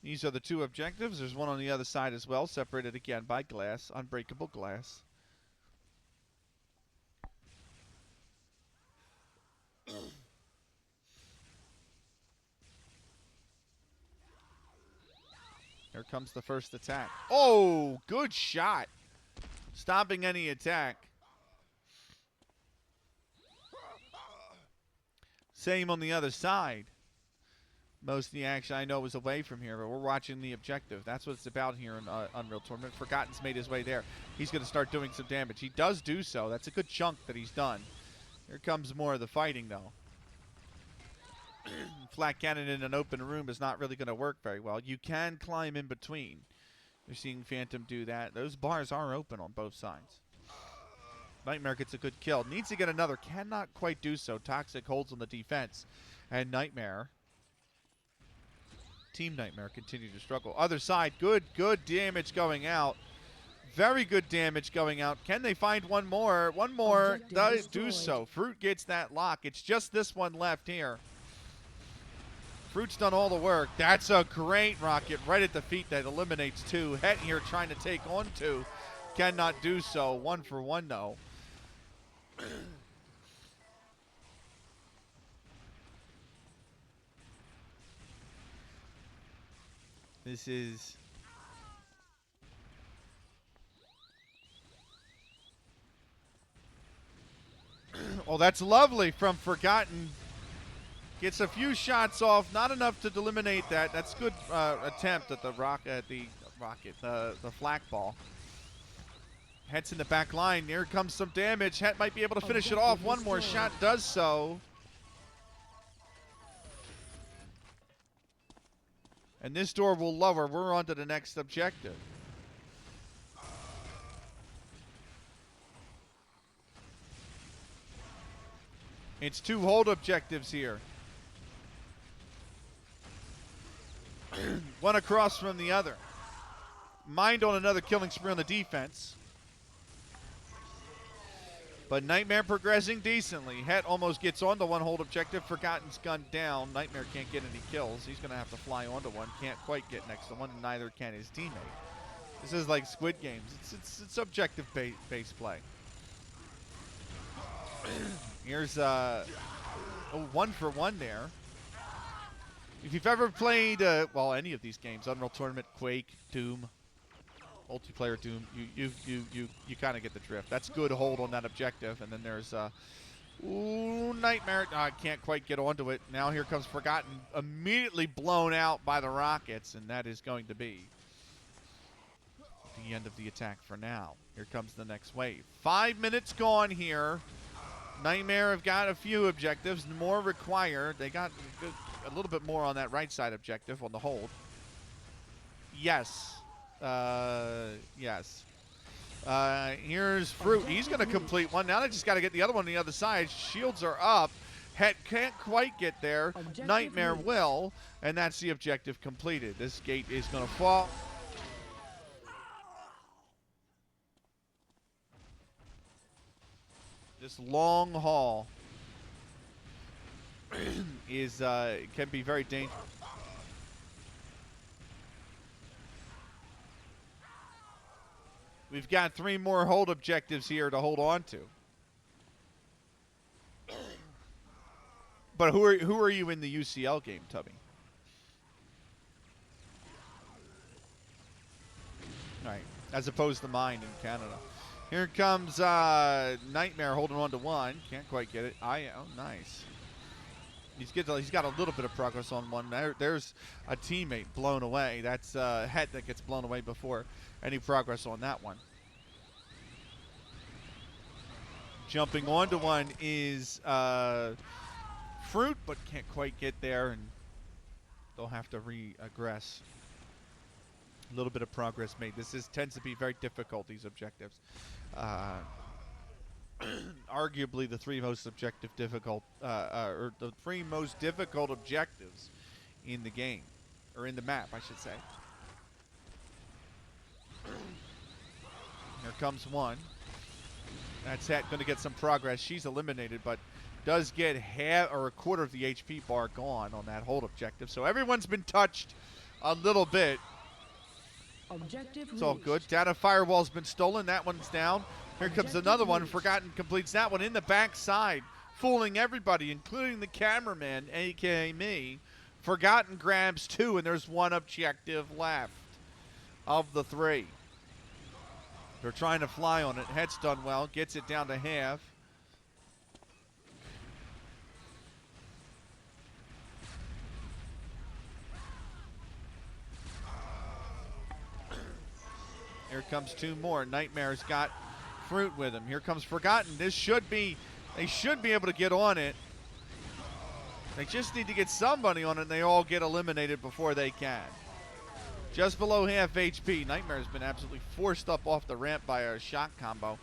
S1: These are the 2 objectives. There's one on the other side as well, separated again by glass, unbreakable glass. Here comes the first attack. Oh, good shot. Stopping any attack. Same on the other side. Most of the action I know is away from here, but we're watching the objective. That's what it's about here in Unreal Tournament. Forgotten's made his way there. He's going to start doing some damage. He does do so. That's a good chunk that he's done. Here comes more of the fighting, though. Flat cannon in an open room is not really going to work very well. You can climb in between. You're seeing Phantom do that. Those bars are open on both sides. Nightmare gets a good kill. Needs to get another. Cannot quite do so. Toxic holds on the defense. And Nightmare. Team Nightmare continue to struggle. Other side. Good damage going out. Very good damage going out. Can they find one more? One more. Does do so. Fruit gets that lock. It's just this one left here. Fruit's done all the work. That's a great rocket right at the feet that eliminates 2. Het here trying to take on 2. Cannot do so. 1 for 1 though. This is... Oh, that's lovely from Forgotten. Gets a few shots off, not enough to eliminate that. That's good attempt at the flak ball. Het's in the back line. Here comes some damage. Het might be able to finish it off. One more shot does so. And this door will lower. We're on to the next objective. It's 2 hold objectives here. One across from the other. Mind on another killing spree on the defense. But Nightmare progressing decently. Het almost gets on the 1 hold objective. Forgotten's gunned down. Nightmare can't get any kills. He's going to have to fly onto one. Can't quite get next to one, and neither can his teammate. This is like Squid Games. It's objective-based play. Here's 1 for 1 there. If you've ever played, well, any of these games, Unreal Tournament, Quake, Doom, multiplayer Doom, you kind of get the drift. That's good hold on that objective. And then there's, Nightmare. Can't quite get onto it. Now here comes Forgotten, immediately blown out by the Rockets, and that is going to be the end of the attack for now. Here comes the next wave. 5 minutes gone here. Nightmare have got a few objectives. More required. They got a little bit more on that right side objective on the hold. Yes. Yes. Here's Fruit. He's going to complete one. Now they just got to get the other one on the other side. Shields are up. Het can't quite get there. Nightmare will. And that's the objective completed. This gate is going to fall. This long haul is can be very dangerous. We've got 3 more hold objectives here to hold on to. But who are you in the UCL game, Tubby? All right, as opposed to mine in Canada. Here comes Nightmare holding on to one. Can't quite get it. Oh, nice. He's got a little bit of progress on one. There's a teammate blown away. That's Het that gets blown away before any progress on that one. Jumping onto one is Fruit, but can't quite get there, and they'll have to re-aggress. A little bit of progress made. This tends to be very difficult, these objectives. Arguably the 3 most difficult objectives in the game, or in the map, I should say. Here comes one. That's Het going to get some progress. She's eliminated, but does get half or a quarter of the HP bar gone on that hold objective. So everyone's been touched a little bit.
S2: Objective
S1: It's all good. Data firewall's been stolen. That one's down. Here comes another one. Forgotten completes that one in the backside, fooling everybody, including the cameraman, aka me. Forgotten grabs 2, and there's 1 objective left of the 3. They're trying to fly on it. Het's done well. Gets it down to half. Here comes 2 more. Nightmare's got Fruit with him. Here comes Forgotten. They should be able to get on it. They just need to get somebody on it, and they all get eliminated before they can. Just below half HP. Nightmare's been absolutely forced up off the ramp by a shot combo.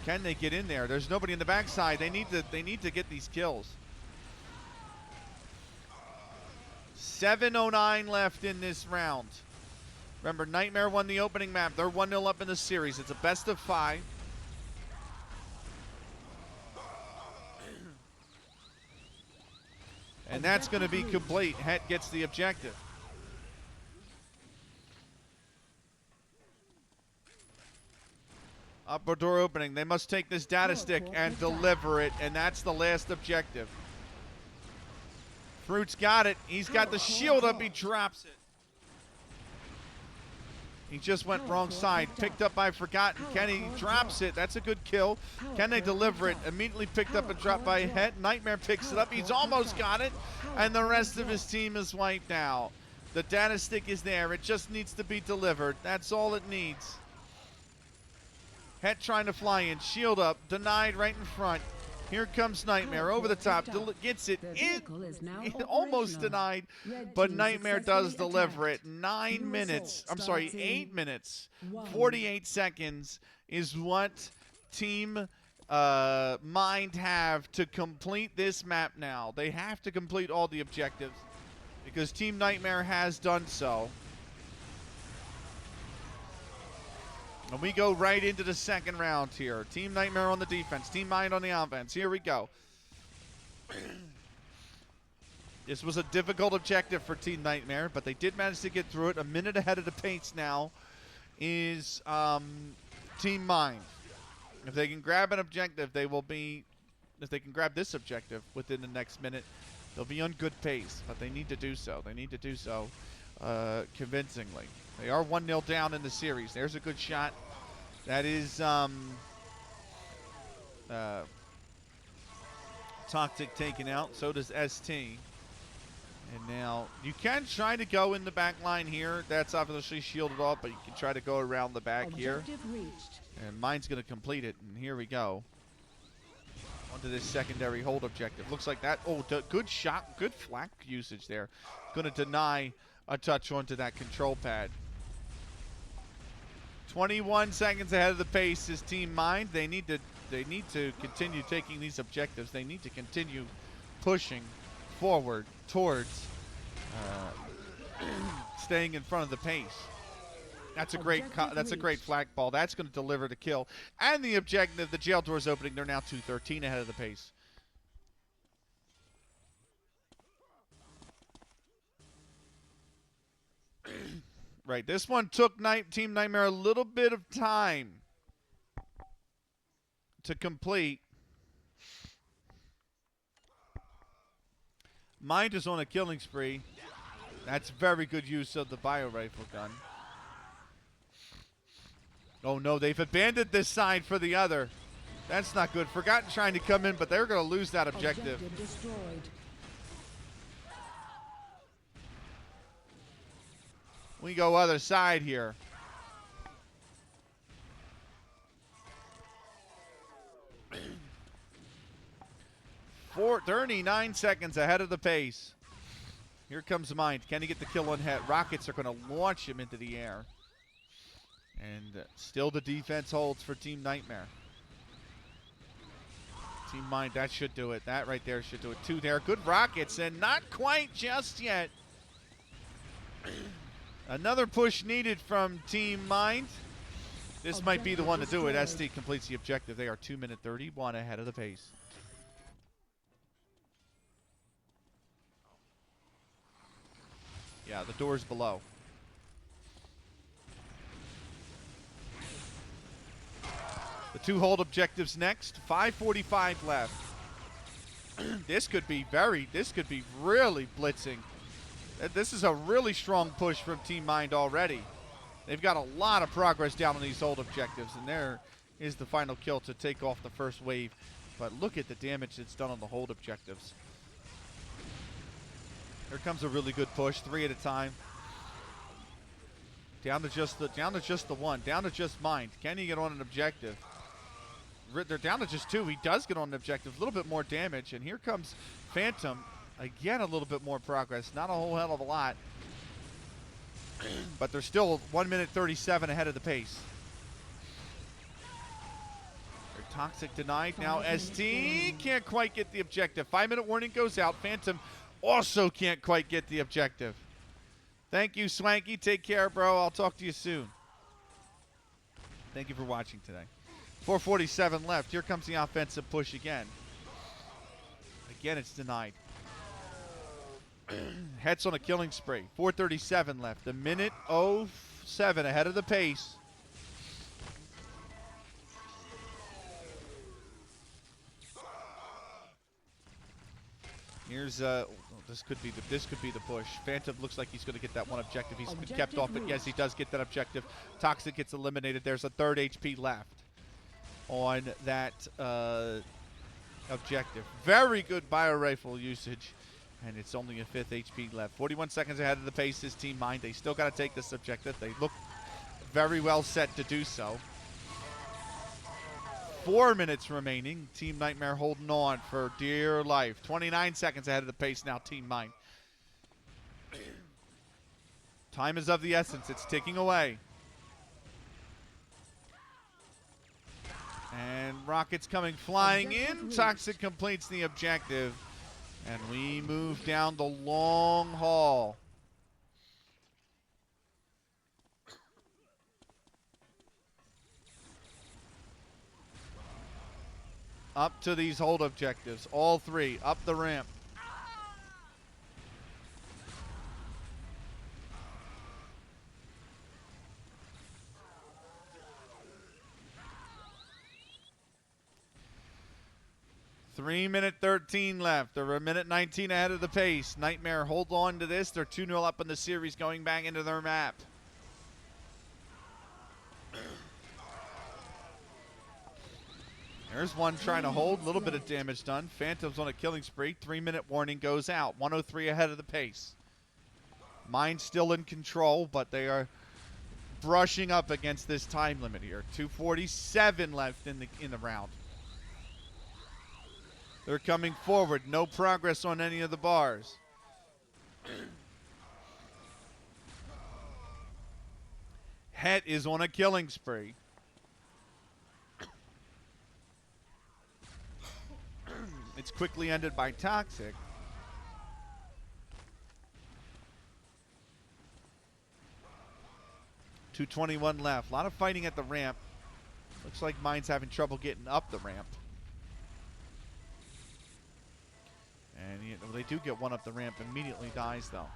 S1: Can they get in there? There's nobody in the backside. They need to get these kills. 7:09 left in this round. Remember, Nightmare won the opening map. They're 1-0 up in the series. It's a best of 5. And that's going to be complete. Het gets the objective. Upper door opening. They must take this data stick and deliver it, and that's the last objective. Fruit's got it. He's got the shield up. He drops it. He just went wrong side. Picked up by Forgotten. Kenny drops it. That's a good kill. Can they deliver it? Immediately picked up and dropped by Het. Nightmare picks it up. He's almost got it. And the rest of his team is wiped out. The data stick is there. It just needs to be delivered. That's all it needs. Het trying to fly in. Shield up. Denied right in front. Here comes Nightmare over the top. Gets it. Almost denied, but Nightmare does deliver it. 9 minutes. I'm sorry, 8 minutes. 48 seconds is what Team Mind have to complete this map now. They have to complete all the objectives because Team Nightmare has done so. And we go right into the second round here. Team Nightmare on the defense. Team Mind on the offense. Here we go. This was a difficult objective for Team Nightmare, but they did manage to get through it. A minute ahead of the pace now is Team Mind. If they can grab an objective, they will be... If they can grab this objective within the next minute, they'll be on good pace. But they need to do so. They need to do so convincingly. They are 1-0 down in the series. There's a good shot. That is Toxic taken out. So does ST. And now you can try to go in the back line here. That's obviously shielded off, but you can try to go around the back here.
S2: Objective reached.
S1: And mine's going to complete it. And here we go. Onto this secondary hold objective. Looks like that. Oh, good shot. Good flak usage there. Going to deny a touch onto that control pad. 21 seconds ahead of the pace is Team Mind. They need to continue taking these objectives. They need to continue pushing forward towards staying in front of the pace. That's a great flag ball. That's going to deliver the kill. And the objective, the jail door's opening. They're now 2:13 ahead of the pace. Right, this one took Team Nightmare a little bit of time to complete. Mind is on a killing spree. That's very good use of the bio rifle gun. Oh no, they've abandoned this side for the other. That's not good. Forgotten trying to come in, but they're going to lose that objective.
S2: Objective destroyed.
S1: We go other side here. 39 seconds ahead of the pace. Here comes Mind. Can he get the kill on hit? Rockets are going to launch him into the air. And still the defense holds for Team Nightmare. Team Mind, that should do it. That right there should do it. 2 there. Good rockets, and not quite just yet. Another push needed from Team Mind. This might be the one to do it. ST completes the objective. They are 2 minute 31 ahead of the pace. Yeah, the door's below. The 2 hold objectives next. 5:45 left. This could be really blitzing. This is a really strong push from Team Mind already. They've got a lot of progress down on these hold objectives, and there is the final kill to take off the first wave. But look at the damage that's done on the hold objectives. Here comes a really good push, 3 at a time. Down to just the one, down to just Mind. Can he get on an objective? They're down to just 2. He does get on an objective, a little bit more damage, and here comes Phantom. Again, a little bit more progress. Not a whole hell of a lot. But they're still 1 minute 37 ahead of the pace. They're Toxic denied. Now ST can't quite get the objective. 5-minute warning goes out. Phantom also can't quite get the objective. Thank you, Swanky. Take care, bro. I'll talk to you soon. Thank you for watching today. 4:47 left. Here comes the offensive push again. Again, it's denied. Het's on a killing spree. 4:37 left. 1:07 ahead of the pace. Here's this could be the push. Phantom looks like he's going to get that one objective. He's been kept off, but yes, he does get that objective. Toxic gets eliminated. There's a 3rd HP left on that objective. Very good bio rifle usage. And it's only a 5th HP left. 41 seconds ahead of the pace is Team Mind. They still got to take this objective. They look very well set to do so. 4 minutes remaining. Team Nightmare holding on for dear life. 29 seconds ahead of the pace now, Team Mind. Time is of the essence. It's ticking away. And rockets coming flying in. Toxic completes the objective. And we move down the long haul. Up to these hold objectives. All 3 up the ramp. Minute 13 left. They're 1:19 ahead of the pace. Nightmare hold on to this. They're 2-0 up in the series going back into their map. There's one trying to hold. A little bit of damage done. Phantom's on a killing spree. 3-minute warning goes out. 103 ahead of the pace. Mine's still in control, but they are brushing up against this time limit here. 2:47 left in the round. They're coming forward. No progress on any of the bars. Het is on a killing spree. It's quickly ended by Toxic. .221 left. A lot of fighting at the ramp. Looks like Mine's having trouble getting up the ramp. And they do get one up the ramp. Immediately dies, though.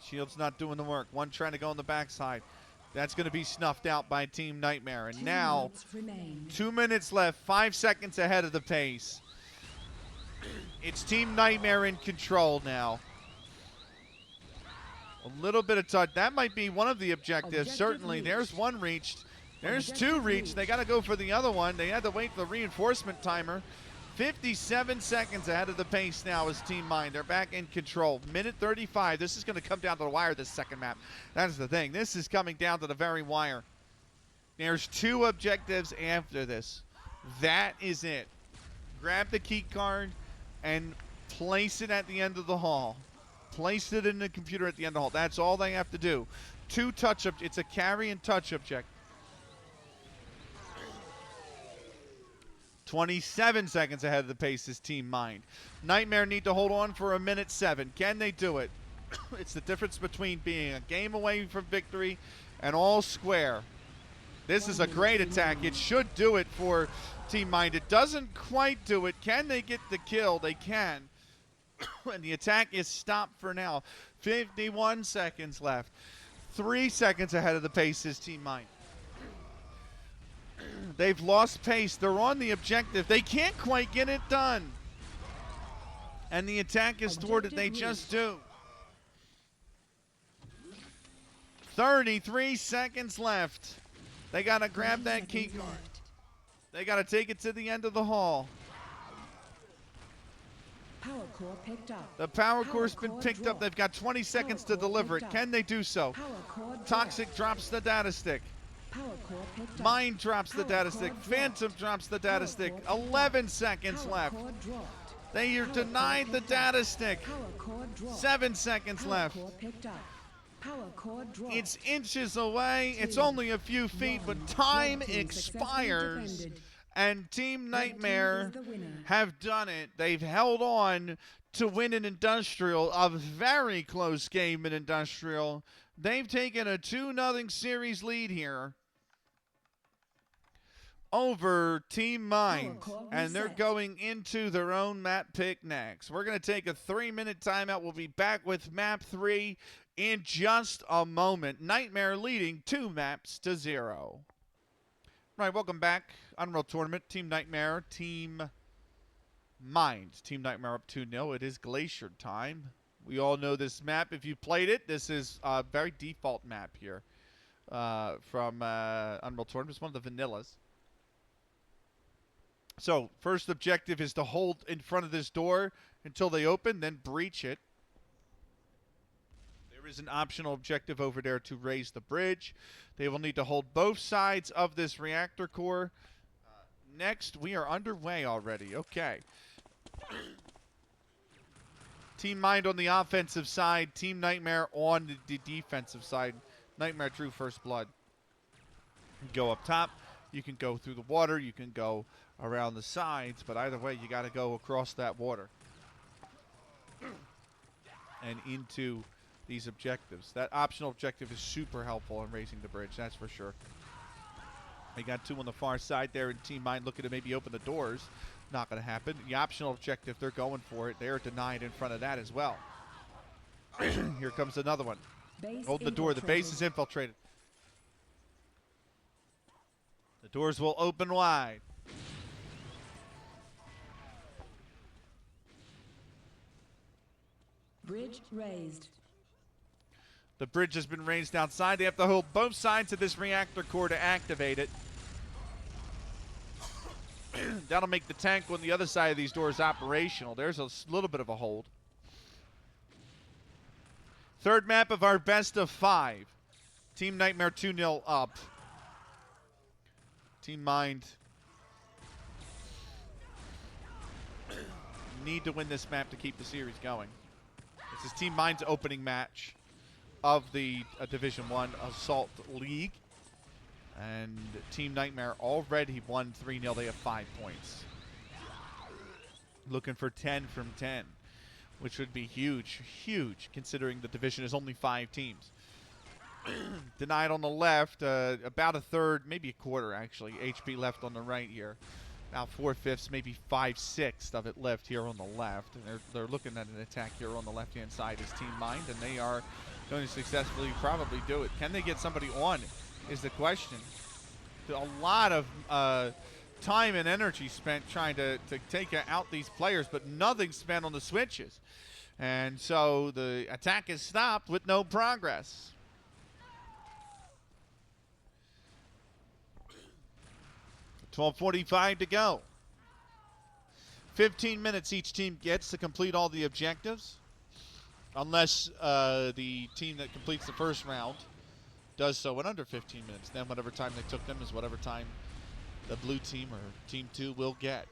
S1: Shield's not doing the work. One trying to go on the backside. That's going to be snuffed out by Team Nightmare. And now, 2 minutes left. 5 seconds ahead of the pace. It's Team Nightmare in control now. A little bit of touch. That might be one of the objectives. Certainly. There's one reached. There's two reached. They got to go for the other one. They had to wait for the reinforcement timer. 57 seconds ahead of the pace now is Team Mind. They're back in control. Minute 35. This is going to come down to the wire, this second map. That's the thing. This is coming down to the very wire. There's two objectives after this. That is it. Grab the key card and place it at the end of the hall. Place it in the computer at the end of the hall. That's all they have to do. Two touch up. It's a carry and touch object. 27 seconds ahead of the pace is Team Mind. Nightmare need to hold on for a minute 7. Can they do it? It's the difference between being a game away from victory and all square. This is a great attack. It should do it for Team Mind. It doesn't quite do it. Can they get the kill? They can. And the attack is stopped for now. 51 seconds left. 3 seconds ahead of the pace is Team Mind. They've lost pace. They're on the objective. They can't quite get it done. And the attack is thwarted. They just do. 33 seconds left. They got to grab that key card. They got to take it to the end of the hall.
S2: Power core picked up.
S1: The power core's been picked up. They've got 20 seconds to deliver it. Can they do so? Toxic drops the data stick. Mind drops the data stick. Phantom drops the data stick. 11 seconds left. They are denied the data stick. 7 seconds left. It's inches away. It's only a few feet, but time expires. And Team Nightmare have done it. They've held on to win an Industrial, a very close game in Industrial. They've taken a 2-0 series lead here over Team Mind, and they're going into their own map pick next. We're going to take a 3-minute timeout. We'll be back with map 3 in just a moment. Nightmare leading 2 maps to 0. Right, welcome back. Unreal Tournament, Team Nightmare, Team Mind. Team Nightmare up 2-0. It is Glacier time. We all know this map. If you played it, this is a very default map here from Unreal Tournament. It's one of the vanillas. So, first objective is to hold in front of this door until they open, then breach it. There is an optional objective over there to raise the bridge. They will need to hold both sides of this reactor core. Next, we are underway already. Okay. Team Mind on the offensive side. Team Nightmare on the defensive side. Nightmare drew first blood. You go up top. You can go through the water. You can go around the sides. But either way, you got to go across that water. And into these objectives. That optional objective is super helpful in raising the bridge. That's for sure. They got 2 on the far side there, and Team Mind looking to maybe open the doors. Not going to happen. The optional objective, they're going for it. They're denied in front of that as well. Here comes another one. Hold the door. The base is infiltrated. The doors will open wide.
S2: Bridge raised.
S1: The bridge has been raised outside. They have to hold both sides of this reactor core to activate it. That'll make the tank on the other side of these doors operational. There's a little bit of a hold. Third map of our best of 5. Team Nightmare 2-0 up. Team Mind need to win this map to keep the series going. This is Team Mind's opening match of the Division 1 Assault League. And Team Nightmare already won 3-0. They have 5 points. Looking for 10 from 10, which would be huge, huge, considering the division is only 5 teams. Denied on the left, about a third, maybe a quarter actually, HP left on the right here. About 4/5, maybe 5/6 of it left here on the left. And they're looking at an attack here on the left-hand side as Team Mind, and they are going to successfully probably do it. Can they get somebody on is the question. A lot of time and energy spent trying to take out these players, but nothing spent on the switches. And so the attack is stopped with no progress. .45 to go. 15 minutes each team gets to complete all the objectives, unless the team that completes the first round does so in under 15 minutes. Then whatever time they took them is whatever time the blue team or Team 2 will get.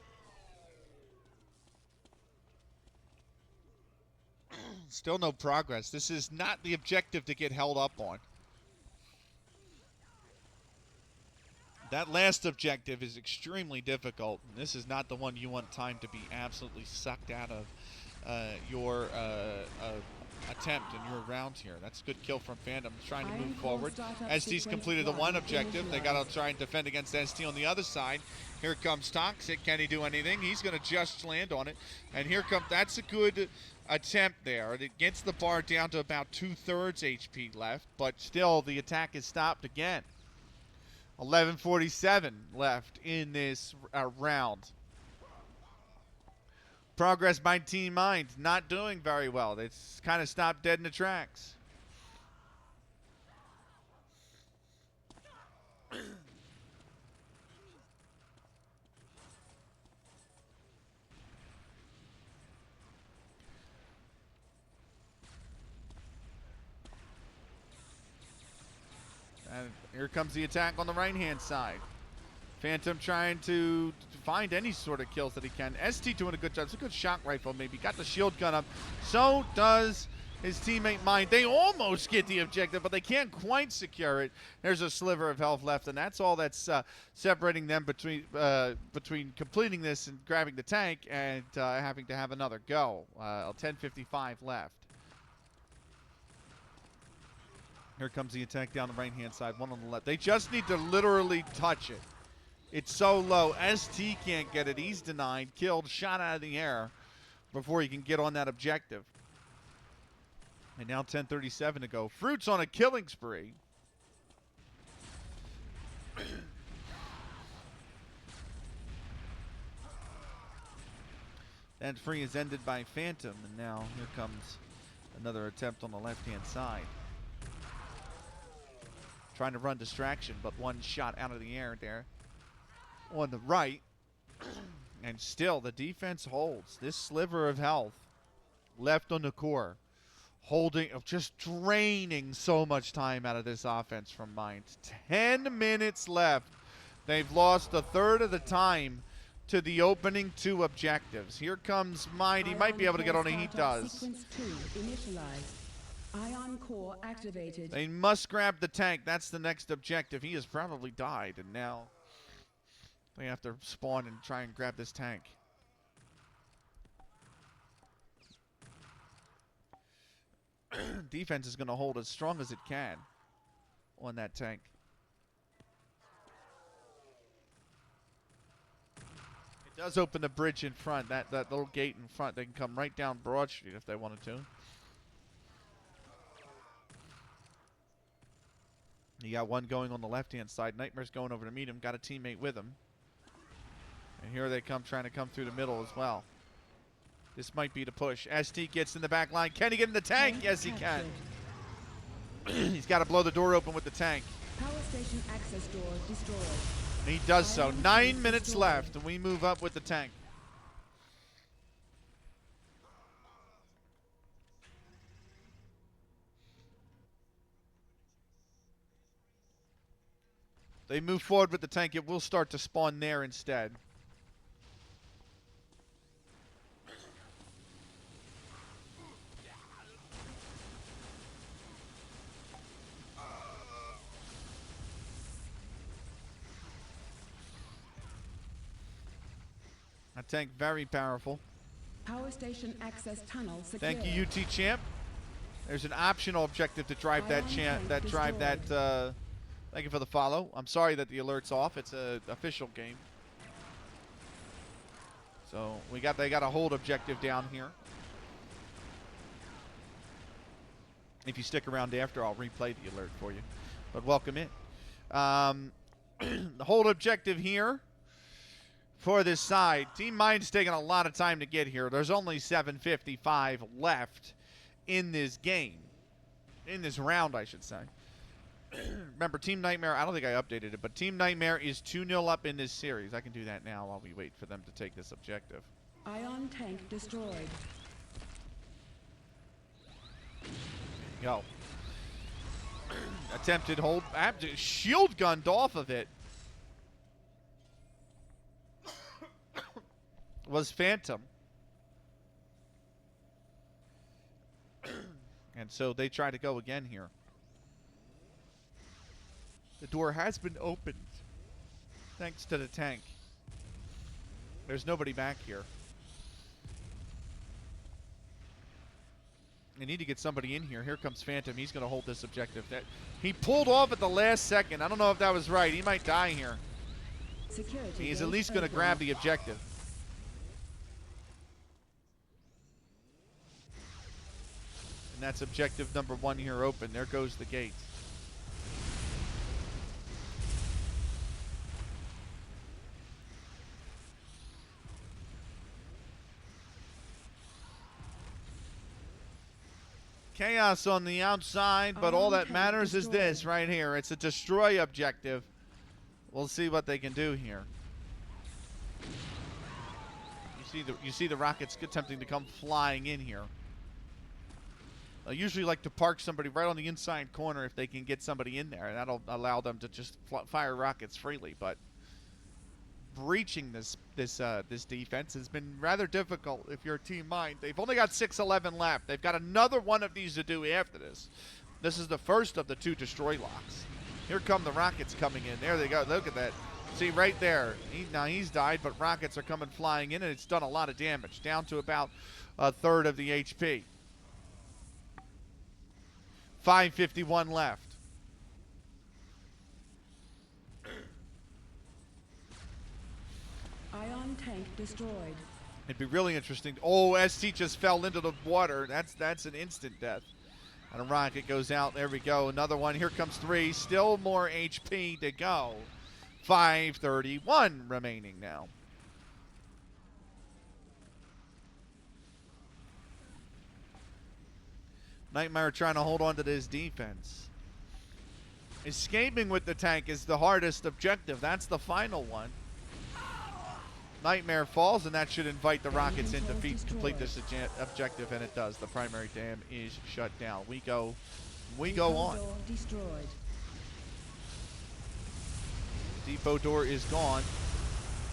S1: Still no progress. This is not the objective to get held up on. That last objective is extremely difficult. And this is not the one you want time to be absolutely sucked out of your attempt in your round here. That's a good kill from Phantom, trying to move forward. ST's completed the one objective. They got to try and defend against ST on the other side. Here comes Toxic. Can he do anything? He's going to just land on it. And here comes, that's a good attempt there. It gets the bar down to about 2/3 HP left, but still the attack is stopped again. 11:47 left in this round. Progress by Team Mind, not doing very well. It's kind of stopped dead in the tracks. And here comes the attack on the right-hand side. Phantom trying to find any sort of kills that he can. ST doing a good job. It's a good shock rifle maybe. Got the shield gun up. So does his teammate Mind. They almost get the objective, but they can't quite secure it. There's a sliver of health left, and that's all that's separating them between completing this and grabbing the tank and having to have another go. 10:55 left. Here comes the attack down the right-hand side, one on the left. They just need to literally touch it. It's so low. ST can't get it. He's denied, killed, shot out of the air before he can get on that objective. And now 10:37 to go. Fruit's on a killing spree. That free is ended by Phantom, and now here comes another attempt on the left-hand side. Trying to run distraction, but one shot out of the air there on the right. And still, the defense holds. This sliver of health left on the core, holding, just draining so much time out of this offense from Mind. 10 minutes left. They've lost a third of the time to the opening 2 objectives. Here comes Mind. He might be able to get on it. He does.
S2: Sequence 2 initialized. Ion core activated.
S1: They must grab the tank. That's the next objective. He has probably died, and now they have to spawn and try and grab this tank. Defense is going to hold as strong as it can on that tank. It does open the bridge in front, that little gate in front. They can come right down Broad Street if they wanted to. You got one going on the left-hand side. Nightmare's going over to meet him. Got a teammate with him. And here they come, trying to come through the middle as well. This might be the push. ST gets in the back line. Can he get in the tank? Yes, he can. He's got to blow the door open with the tank.
S2: Power station access door destroyed.
S1: And he does so.
S2: Ion
S1: 9
S2: tank
S1: minutes
S2: destroyed.
S1: left, and we move up with the tank. They move forward with the tank. It will start to spawn there instead. That tank very powerful.
S2: Power station access tunnel secure.
S1: Thank you, UT Champ. There's an optional objective to drive that
S2: Ion
S1: champ.
S2: tank destroyed.
S1: Thank you for the follow. I'm sorry that the alert's off. It's an official game. So they got a hold objective down here. If you stick around after, I'll replay the alert for you. But welcome in. The hold objective here for this side. Team Mind's taking a lot of time to get here. There's only 7:55 left in this game. In this round, I should say. Remember, Team Nightmare, I don't think I updated it, but Team Nightmare is 2-0 up in this series. I can do that now while we wait for them to take this objective.
S2: Ion tank destroyed.
S1: Go. Attempted hold. Shield gunned off of it. Was Phantom. And so they try to go again here. The door has been opened thanks to the tank. There's nobody back here. They need to get somebody in here. Here comes Phantom. He's going to hold this objective. He pulled off at the last second. I don't know if that was right. He might die here.
S2: Security
S1: He's at
S2: gate
S1: least going to
S2: open.
S1: grab the objective. And that's objective number 1 here open. There goes the gate. Chaos on the outside, but all that matters is this right here. It's a destroy objective. We'll see what they can do here. You see the rockets attempting to come flying in here. I usually like to park somebody right on the inside corner if they can get somebody in there, and that'll allow them to just fire rockets freely. But breaching this defense has been rather difficult if you're Team Mind. They've only got 6:11 left. They've got another one of these to do after this. This is the first of the 2 destroy locks. Here come the rockets coming in. There they go. Look at that. See right there. Now he's died, but rockets are coming flying in, and it's done a lot of damage. Down to about a third of the HP. 5:51 left.
S2: Ion tank destroyed.
S1: It'd be really interesting. Oh, ST just fell into the water. That's an instant death. And a rocket goes out. There we go. Another one. Here comes 3. Still more HP to go. 5:31 remaining now. Nightmare trying to hold on to this defense. Escaping with the tank is the hardest objective. That's the final one. Nightmare falls, and that should invite the rockets in to complete this objective, and it does. The primary dam is shut down. We go on.
S2: Door destroyed.
S1: Depot door is gone.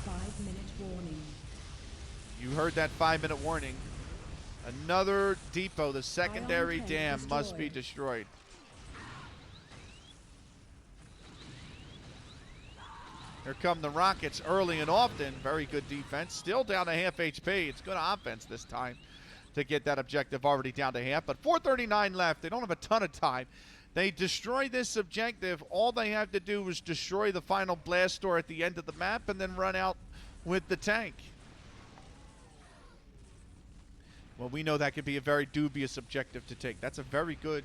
S2: 5-minute warning.
S1: You heard that 5-minute warning. Another depot, the secondary
S2: Ion tank
S1: dam must be
S2: destroyed.
S1: destroyed. Here come the rockets early and often. Very good defense. Still down to half HP. It's good offense this time to get that objective already down to half. But 4:39 left. They don't have a ton of time. They destroy this objective. All they have to do is destroy the final blast door at the end of the map and then run out with the tank. Well, we know that could be a very dubious objective to take. That's a very good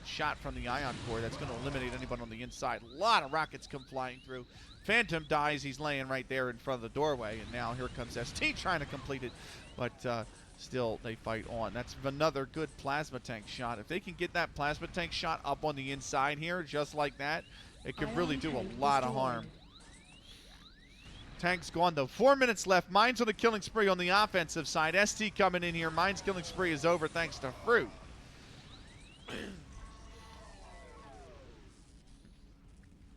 S1: shot from the Ion Core. That's going to eliminate anyone on the inside. A lot of rockets come flying through. Phantom dies. He's laying right there in front of the doorway. And now here comes ST trying to complete it. But still they fight on. That's another good plasma tank shot. If they can get that plasma tank shot up on the inside here, just like that, it could really do a lot of harm. Tank's gone though. 4 minutes left. Mine's on the killing spree on the offensive side. ST coming in here. Mine's killing spree is over thanks to Fruit.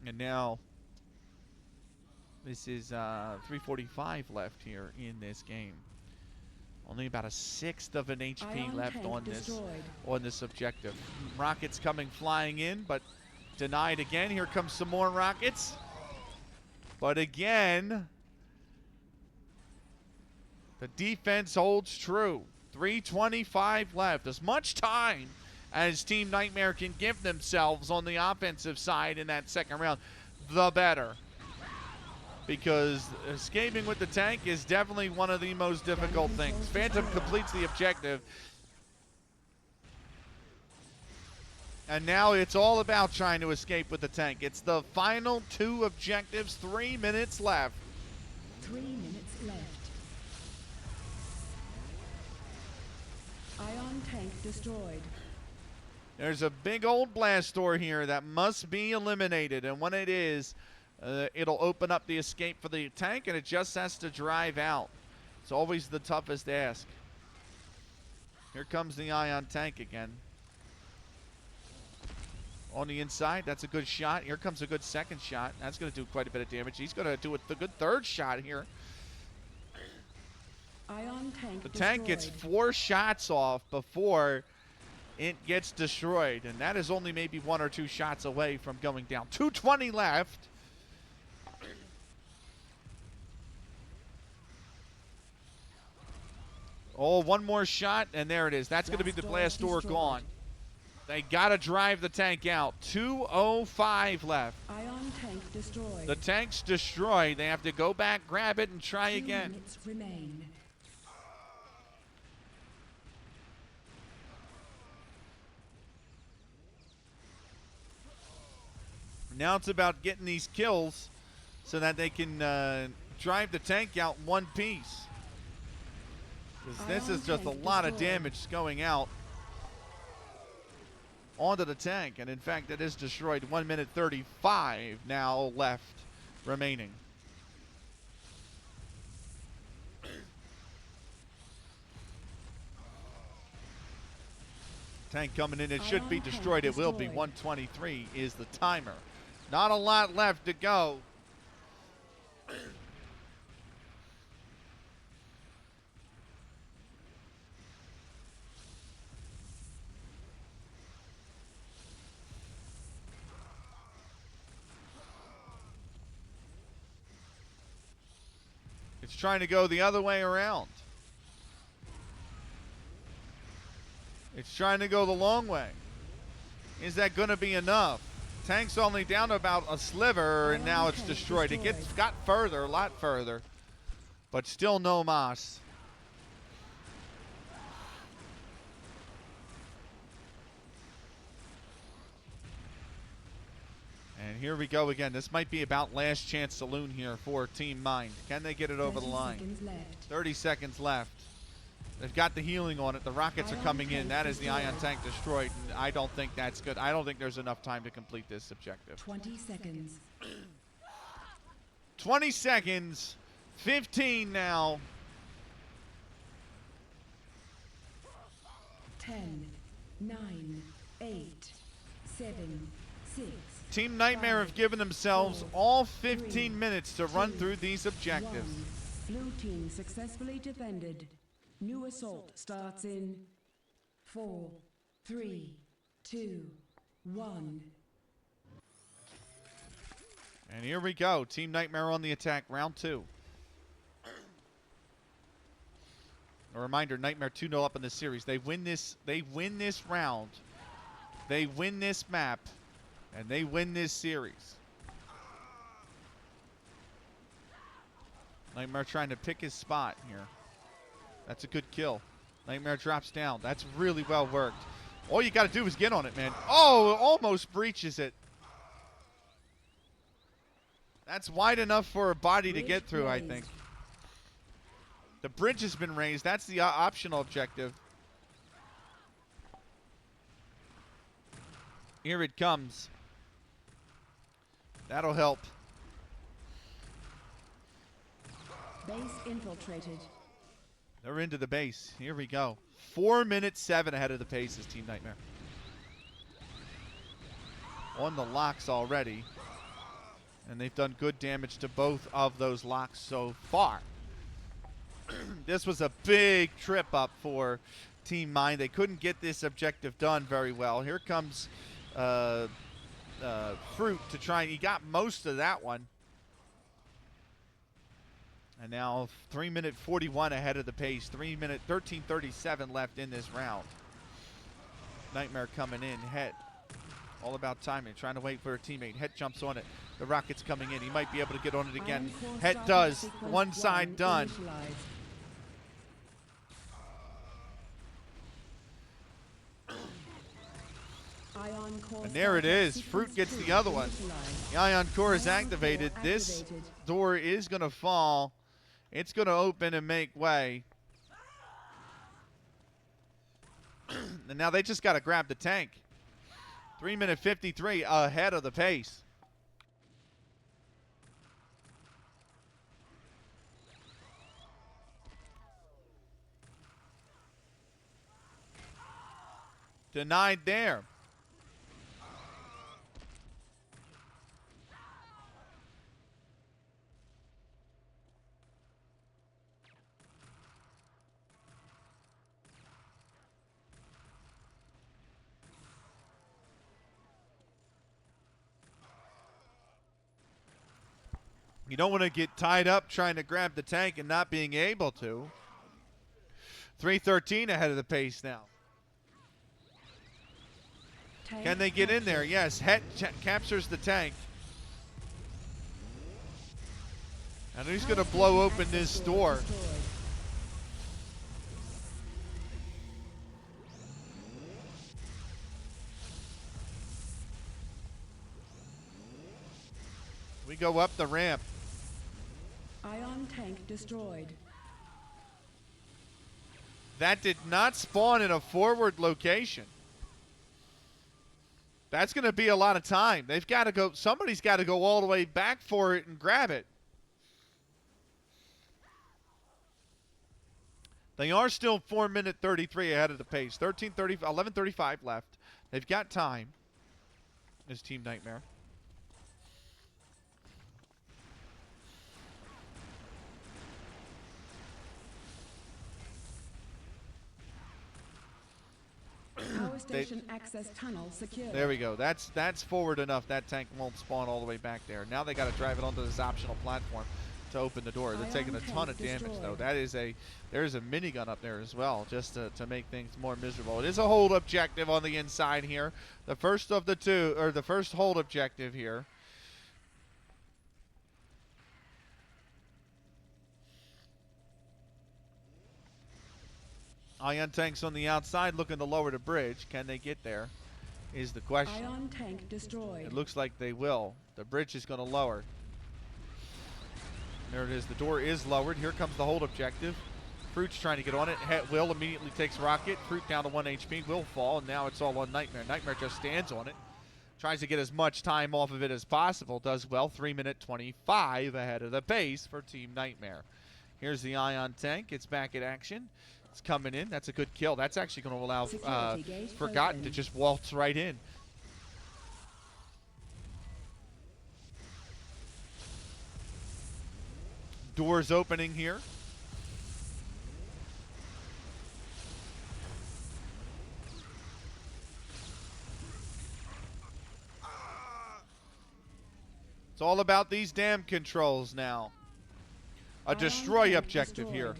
S1: And now this is 3:45 left here in this game. Only about a sixth of an HP left on this objective. Rockets coming flying in, but denied again. Here comes some more rockets. But again, the defense holds true. 3:25 left. As much time as Team Nightmare can give themselves on the offensive side in that second round, the better. Because escaping with the tank is definitely one of the most difficult things. Phantom completes the objective. And now it's all about trying to escape with the tank. It's the final 2 objectives, 3 minutes left.
S2: 3 minutes left. Ion tank destroyed.
S1: There's a big old blast door here that must be eliminated. And when it is, it'll open up the escape for the tank, and it just has to drive out. It's always the toughest ask. Here comes the ion tank again. On the inside, that's a good shot. Here comes a good second shot. That's going to do quite a bit of damage. He's going to do a good third shot here.
S2: Ion tank
S1: the tank
S2: destroyed.
S1: gets 4 shots off before it gets destroyed, and that is only maybe 1 or 2 shots away from going down. 2:20 left. Oh, 1 more shot, and there it is. That's going to be the blast door gone. They got to drive the tank out. 2:05 left.
S2: Ion tank destroyed.
S1: The tank's destroyed. They have to go back, grab it, and try
S2: 2
S1: again.
S2: minutes remain.
S1: Now it's about getting these kills so that they can drive the tank out in one piece. 'Cause this is just a lot of damage going out onto the tank. And in fact, it is destroyed. 1 minute 35 now left remaining. Tank coming in. It should be destroyed. It will be. 1:23 is the timer. Not a lot left to go. It's trying to go the other way around. It's trying to go the long way. Is that going to be enough? Tank's only down to about a sliver, and now it's destroyed. It got further, a lot further, but still no mas. And here we go again. This might be about last chance saloon here for Team Mind. Can they get it over the line? 30 seconds left. They've got the healing on it. The rockets are coming in. That is the ion tank destroyed. And I don't think that's good. I don't think there's enough time to complete this objective.
S2: 20 seconds.
S1: 20 seconds. 15 now.
S2: 10, 9, 8, 7, 6.
S1: Team Nightmare have given themselves all 15 minutes to run through these objectives.
S2: 1. Blue team successfully defended. New assault starts in 4, 3, 2, 1.
S1: And here we go. Team Nightmare on the attack, round 2. A reminder, Nightmare 2-0 up in this series. They win this round. They win this map. And they win this series. Nightmare trying to pick his spot here. That's a good kill. Nightmare drops down. That's really well worked. All you got to do is get on it, man. Oh, almost breaches it. That's wide enough for a body to get through, I think. The bridge has been raised. That's the optional objective. Here it comes. That'll help.
S2: Base infiltrated.
S1: They're into the base. Here we go. 4 minutes 7 ahead of the pace is Team Nightmare. On the locks already. And they've done good damage to both of those locks so far. This was a big trip up for Team Mine. They couldn't get this objective done very well. Here comes Fruit to try, and he got most of that one. And now 3 minute 41 ahead of the pace. 3 minute 13:37 left in this round. Nightmare coming in. Het, all about timing, trying to wait for a teammate. Het jumps on it. The rocket's coming in. He might be able to get on it again. Het does. One side done. And there it is. Fruit gets the other one. The ion core is activated. This door is going to fall. It's going to open and make way. And now they just got to grab the tank. 3 minute 53 ahead of the pace. Denied there. You don't want to get tied up trying to grab the tank and not being able to. 3:13 ahead of the pace now. Can they get in there? Yes, Het captures the tank. And he's going to blow open this door. We go up the ramp.
S2: Ion tank destroyed.
S1: That did not spawn in a forward location. That's going to be a lot of time. They've got to go, somebody's got to go all the way back for it and grab it. They are still 4 minute 33 ahead of the pace. 11:35 left. They've got time. Is Team Nightmare.
S2: Power station access tunnel secured.
S1: There we go. That's forward enough. That tank won't spawn all the way back there. Now they got to drive it onto this optional platform to open the door. They're taking a ton of damage though. There's a minigun up there as well, just to make things more miserable. It is a hold objective on the inside here. The first of the two, or the first hold objective here. Ion tanks on the outside looking to lower the bridge. Can they get there is the question.
S2: Ion tank destroyed.
S1: It looks like they will. The bridge is going to lower. There it is. The door is lowered. Here comes the hold objective. Fruit's trying to get on it. Will immediately takes rocket. Fruit down to 1 HP. Will fall, and now it's all on Nightmare. Nightmare just stands on it. Tries to get as much time off of it as possible. Does well. 3 minute 25 ahead of the pace for Team Nightmare. Here's the Ion tank. It's back in action. It's coming in. That's a good kill. That's actually going to allow Forgotten to just waltz right in. Doors opening here. It's all about these damn controls now. A destroy objective here.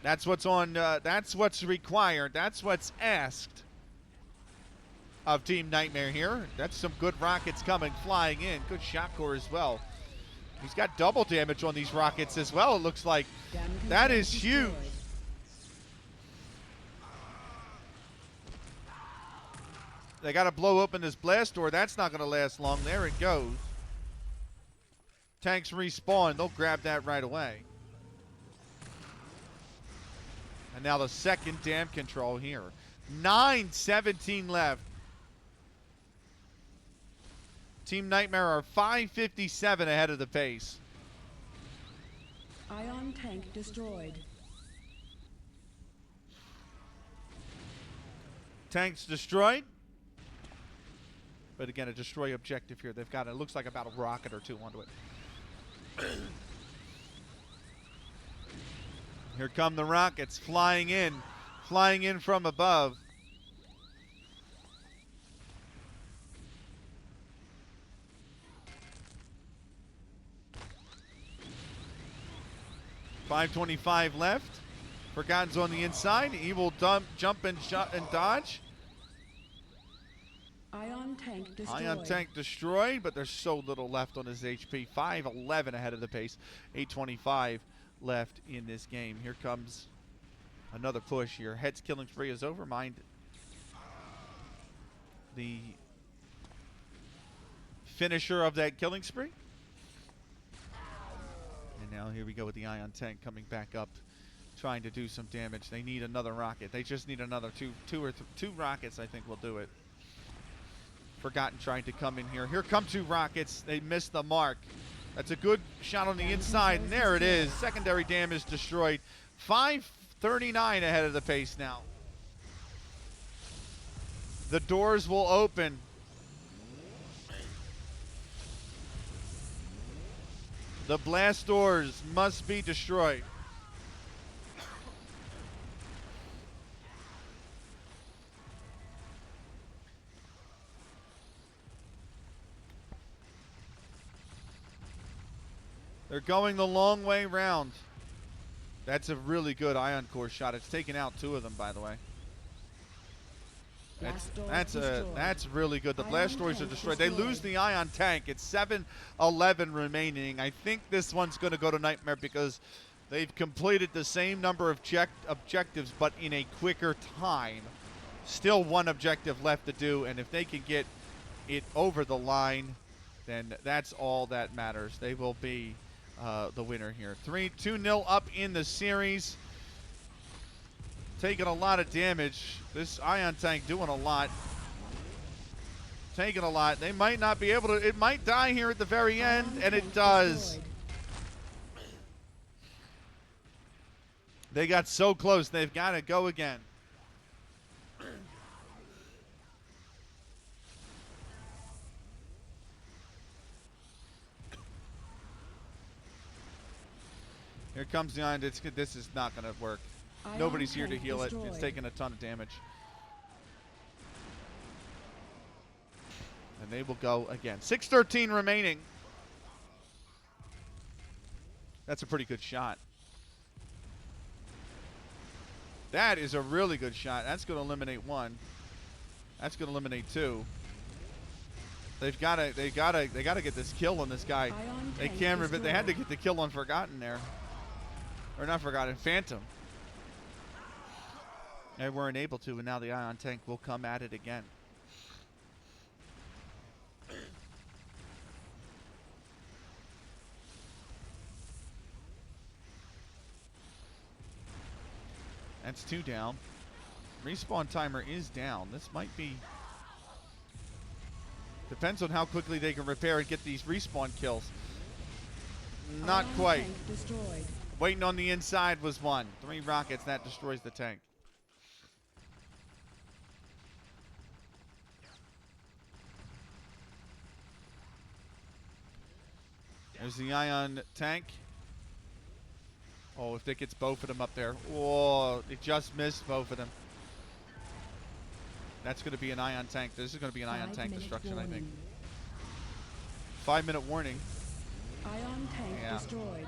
S1: That's what's on. That's what's required. That's what's asked of Team Nightmare here. That's some good rockets coming flying in. Good shot core as well. He's got double damage on these rockets as well. It looks like that is huge. They got to blow open this blast door. That's not going to last long. There it goes. Tanks respawn. They'll grab that right away. And now the second dam control here. 9:17 left. Team Nightmare are 5:57 ahead of the pace.
S2: Ion tank destroyed.
S1: Tanks destroyed. But again, a destroy objective here. They've got, it looks like about a rocket or two onto it. Here come the rockets flying in from above. .525 left. Forgotten's on the inside. He will jump and dodge.
S2: Ion tank destroyed.
S1: Ion tank destroyed, but there's so little left on his HP. 5:11 ahead of the pace. 8:25 left in this game. Here comes another push here. Head's killing spree is over. Mind the finisher of that killing spree. And now here we go with the Ion tank coming back up, trying to do some damage. They need another rocket. They just need another two rockets. I think will do it. Forgotten trying to come in here. Here come two rockets. They missed the mark. That's a good shot on the inside, and there it is. Secondary dam is destroyed. 5:39 ahead of the pace now. The doors will open. The blast doors must be destroyed. They're going the long way round. That's a really good ion core shot. It's taken out two of them, by the way. That's really good. The blast doors are destroyed. They lose the ion tank. It's 7:11 remaining. I think this one's going to go to Nightmare because they've completed the same number of objectives, but in a quicker time. Still one objective left to do, and if they can get it over the line, then that's all that matters. They will be the winner here. 2-0 up in the series. Taking a lot of damage. This ion tank doing a lot. Taking a lot. They might not be able to. It might die here at the very end, and it does. They got so close. They've got to go again. Here comes the ion. This is not going to work. Nobody's here to heal it. It's taking a ton of damage. And they will go again. 6:13 remaining. That's a pretty good shot. That is a really good shot. That's going to eliminate one. That's going to eliminate two. They gotta get this kill on this guy. They can't. But they had to get the kill on Forgotten there, or not Forgotten, Phantom. They weren't able to, and now the ion tank will come at it again. That's two down. Respawn timer is down. This might be... Depends on how quickly they can repair and get these respawn kills. Not quite. Waiting on the inside was one. 3 rockets, that destroys the tank. There's the ion tank. Oh, if it gets both of them up there. Oh, it just missed both of them. That's going to be an ion tank. This is going to be an ion tank destruction, I think. 5-minute warning.
S2: Ion tank destroyed.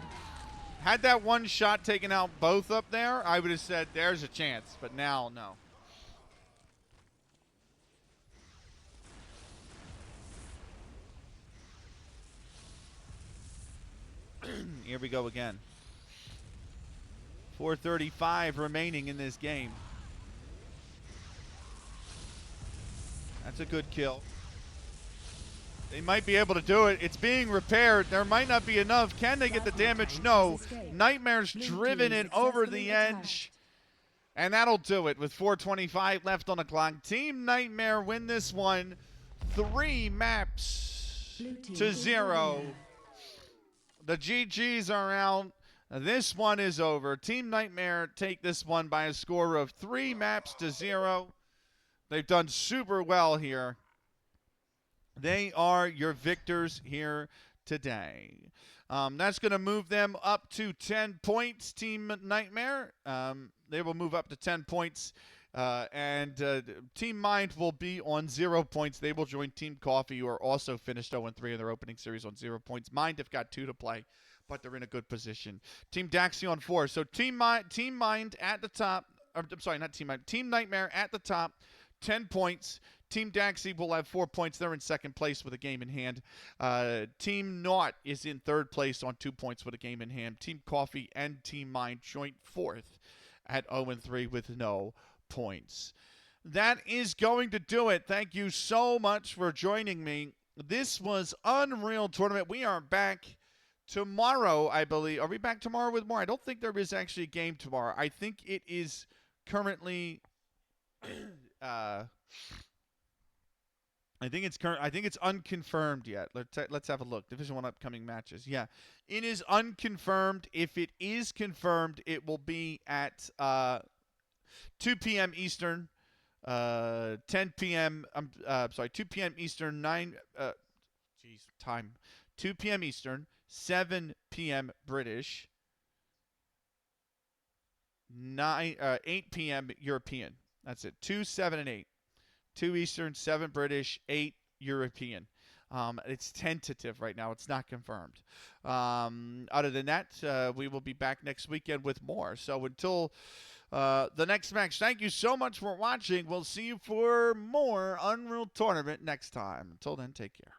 S1: Had that one shot taken out both up there, I would have said there's a chance. But now, no. Here we go again. 4:35 remaining in this game. That's a good kill. They might be able to do it. It's being repaired. There might not be enough. Can they get the damage? No. Nightmare's driven it over the edge. And that'll do it with 4:25 left on the clock. Team Nightmare win this one 3 maps to 0. The GGs are out. This one is over. Team Nightmare take this one by a score of 3 maps to 0. They've done super well here. They are your victors here today. That's going to move them up to 10 points, Team Nightmare. They will move up to 10 points. And Team Mind will be on 0 points. They will join Team Coffee, who are also finished 0-3 in their opening series on 0 points. Mind have got 2 to play, but they're in a good position. Team Daxi on 4. So Team Mind at the top. I'm sorry, not Team Mind. Team Nightmare at the top, 10 points. Team Daxi will have 4 points. They're in second place with a game in hand. Team Naught is in third place on 2 points with a game in hand. Team Coffee and Team Mind joint fourth at 0-3 with no points. That is going to do it. Thank you so much for joining me. This was Unreal Tournament. We are back tomorrow, I believe. Are we back tomorrow with more? I don't think there is actually a game tomorrow. I think it is currently I think it's unconfirmed yet. Let's have a look. Division 1 upcoming matches. Yeah. It is unconfirmed. If it is confirmed, it will be at 2 p.m. Eastern, 10 p.m. 2 p.m. Eastern, 2 p.m. Eastern, 7 p.m. British, 8 p.m. European. That's it. 2, 7, and 8. 2 Eastern, 7 British, 8 European. It's tentative right now. It's not confirmed. Other than that, we will be back next weekend with more. So until the next match, thank you so much for watching. We'll see you for more Unreal Tournament next time. Until then, take care.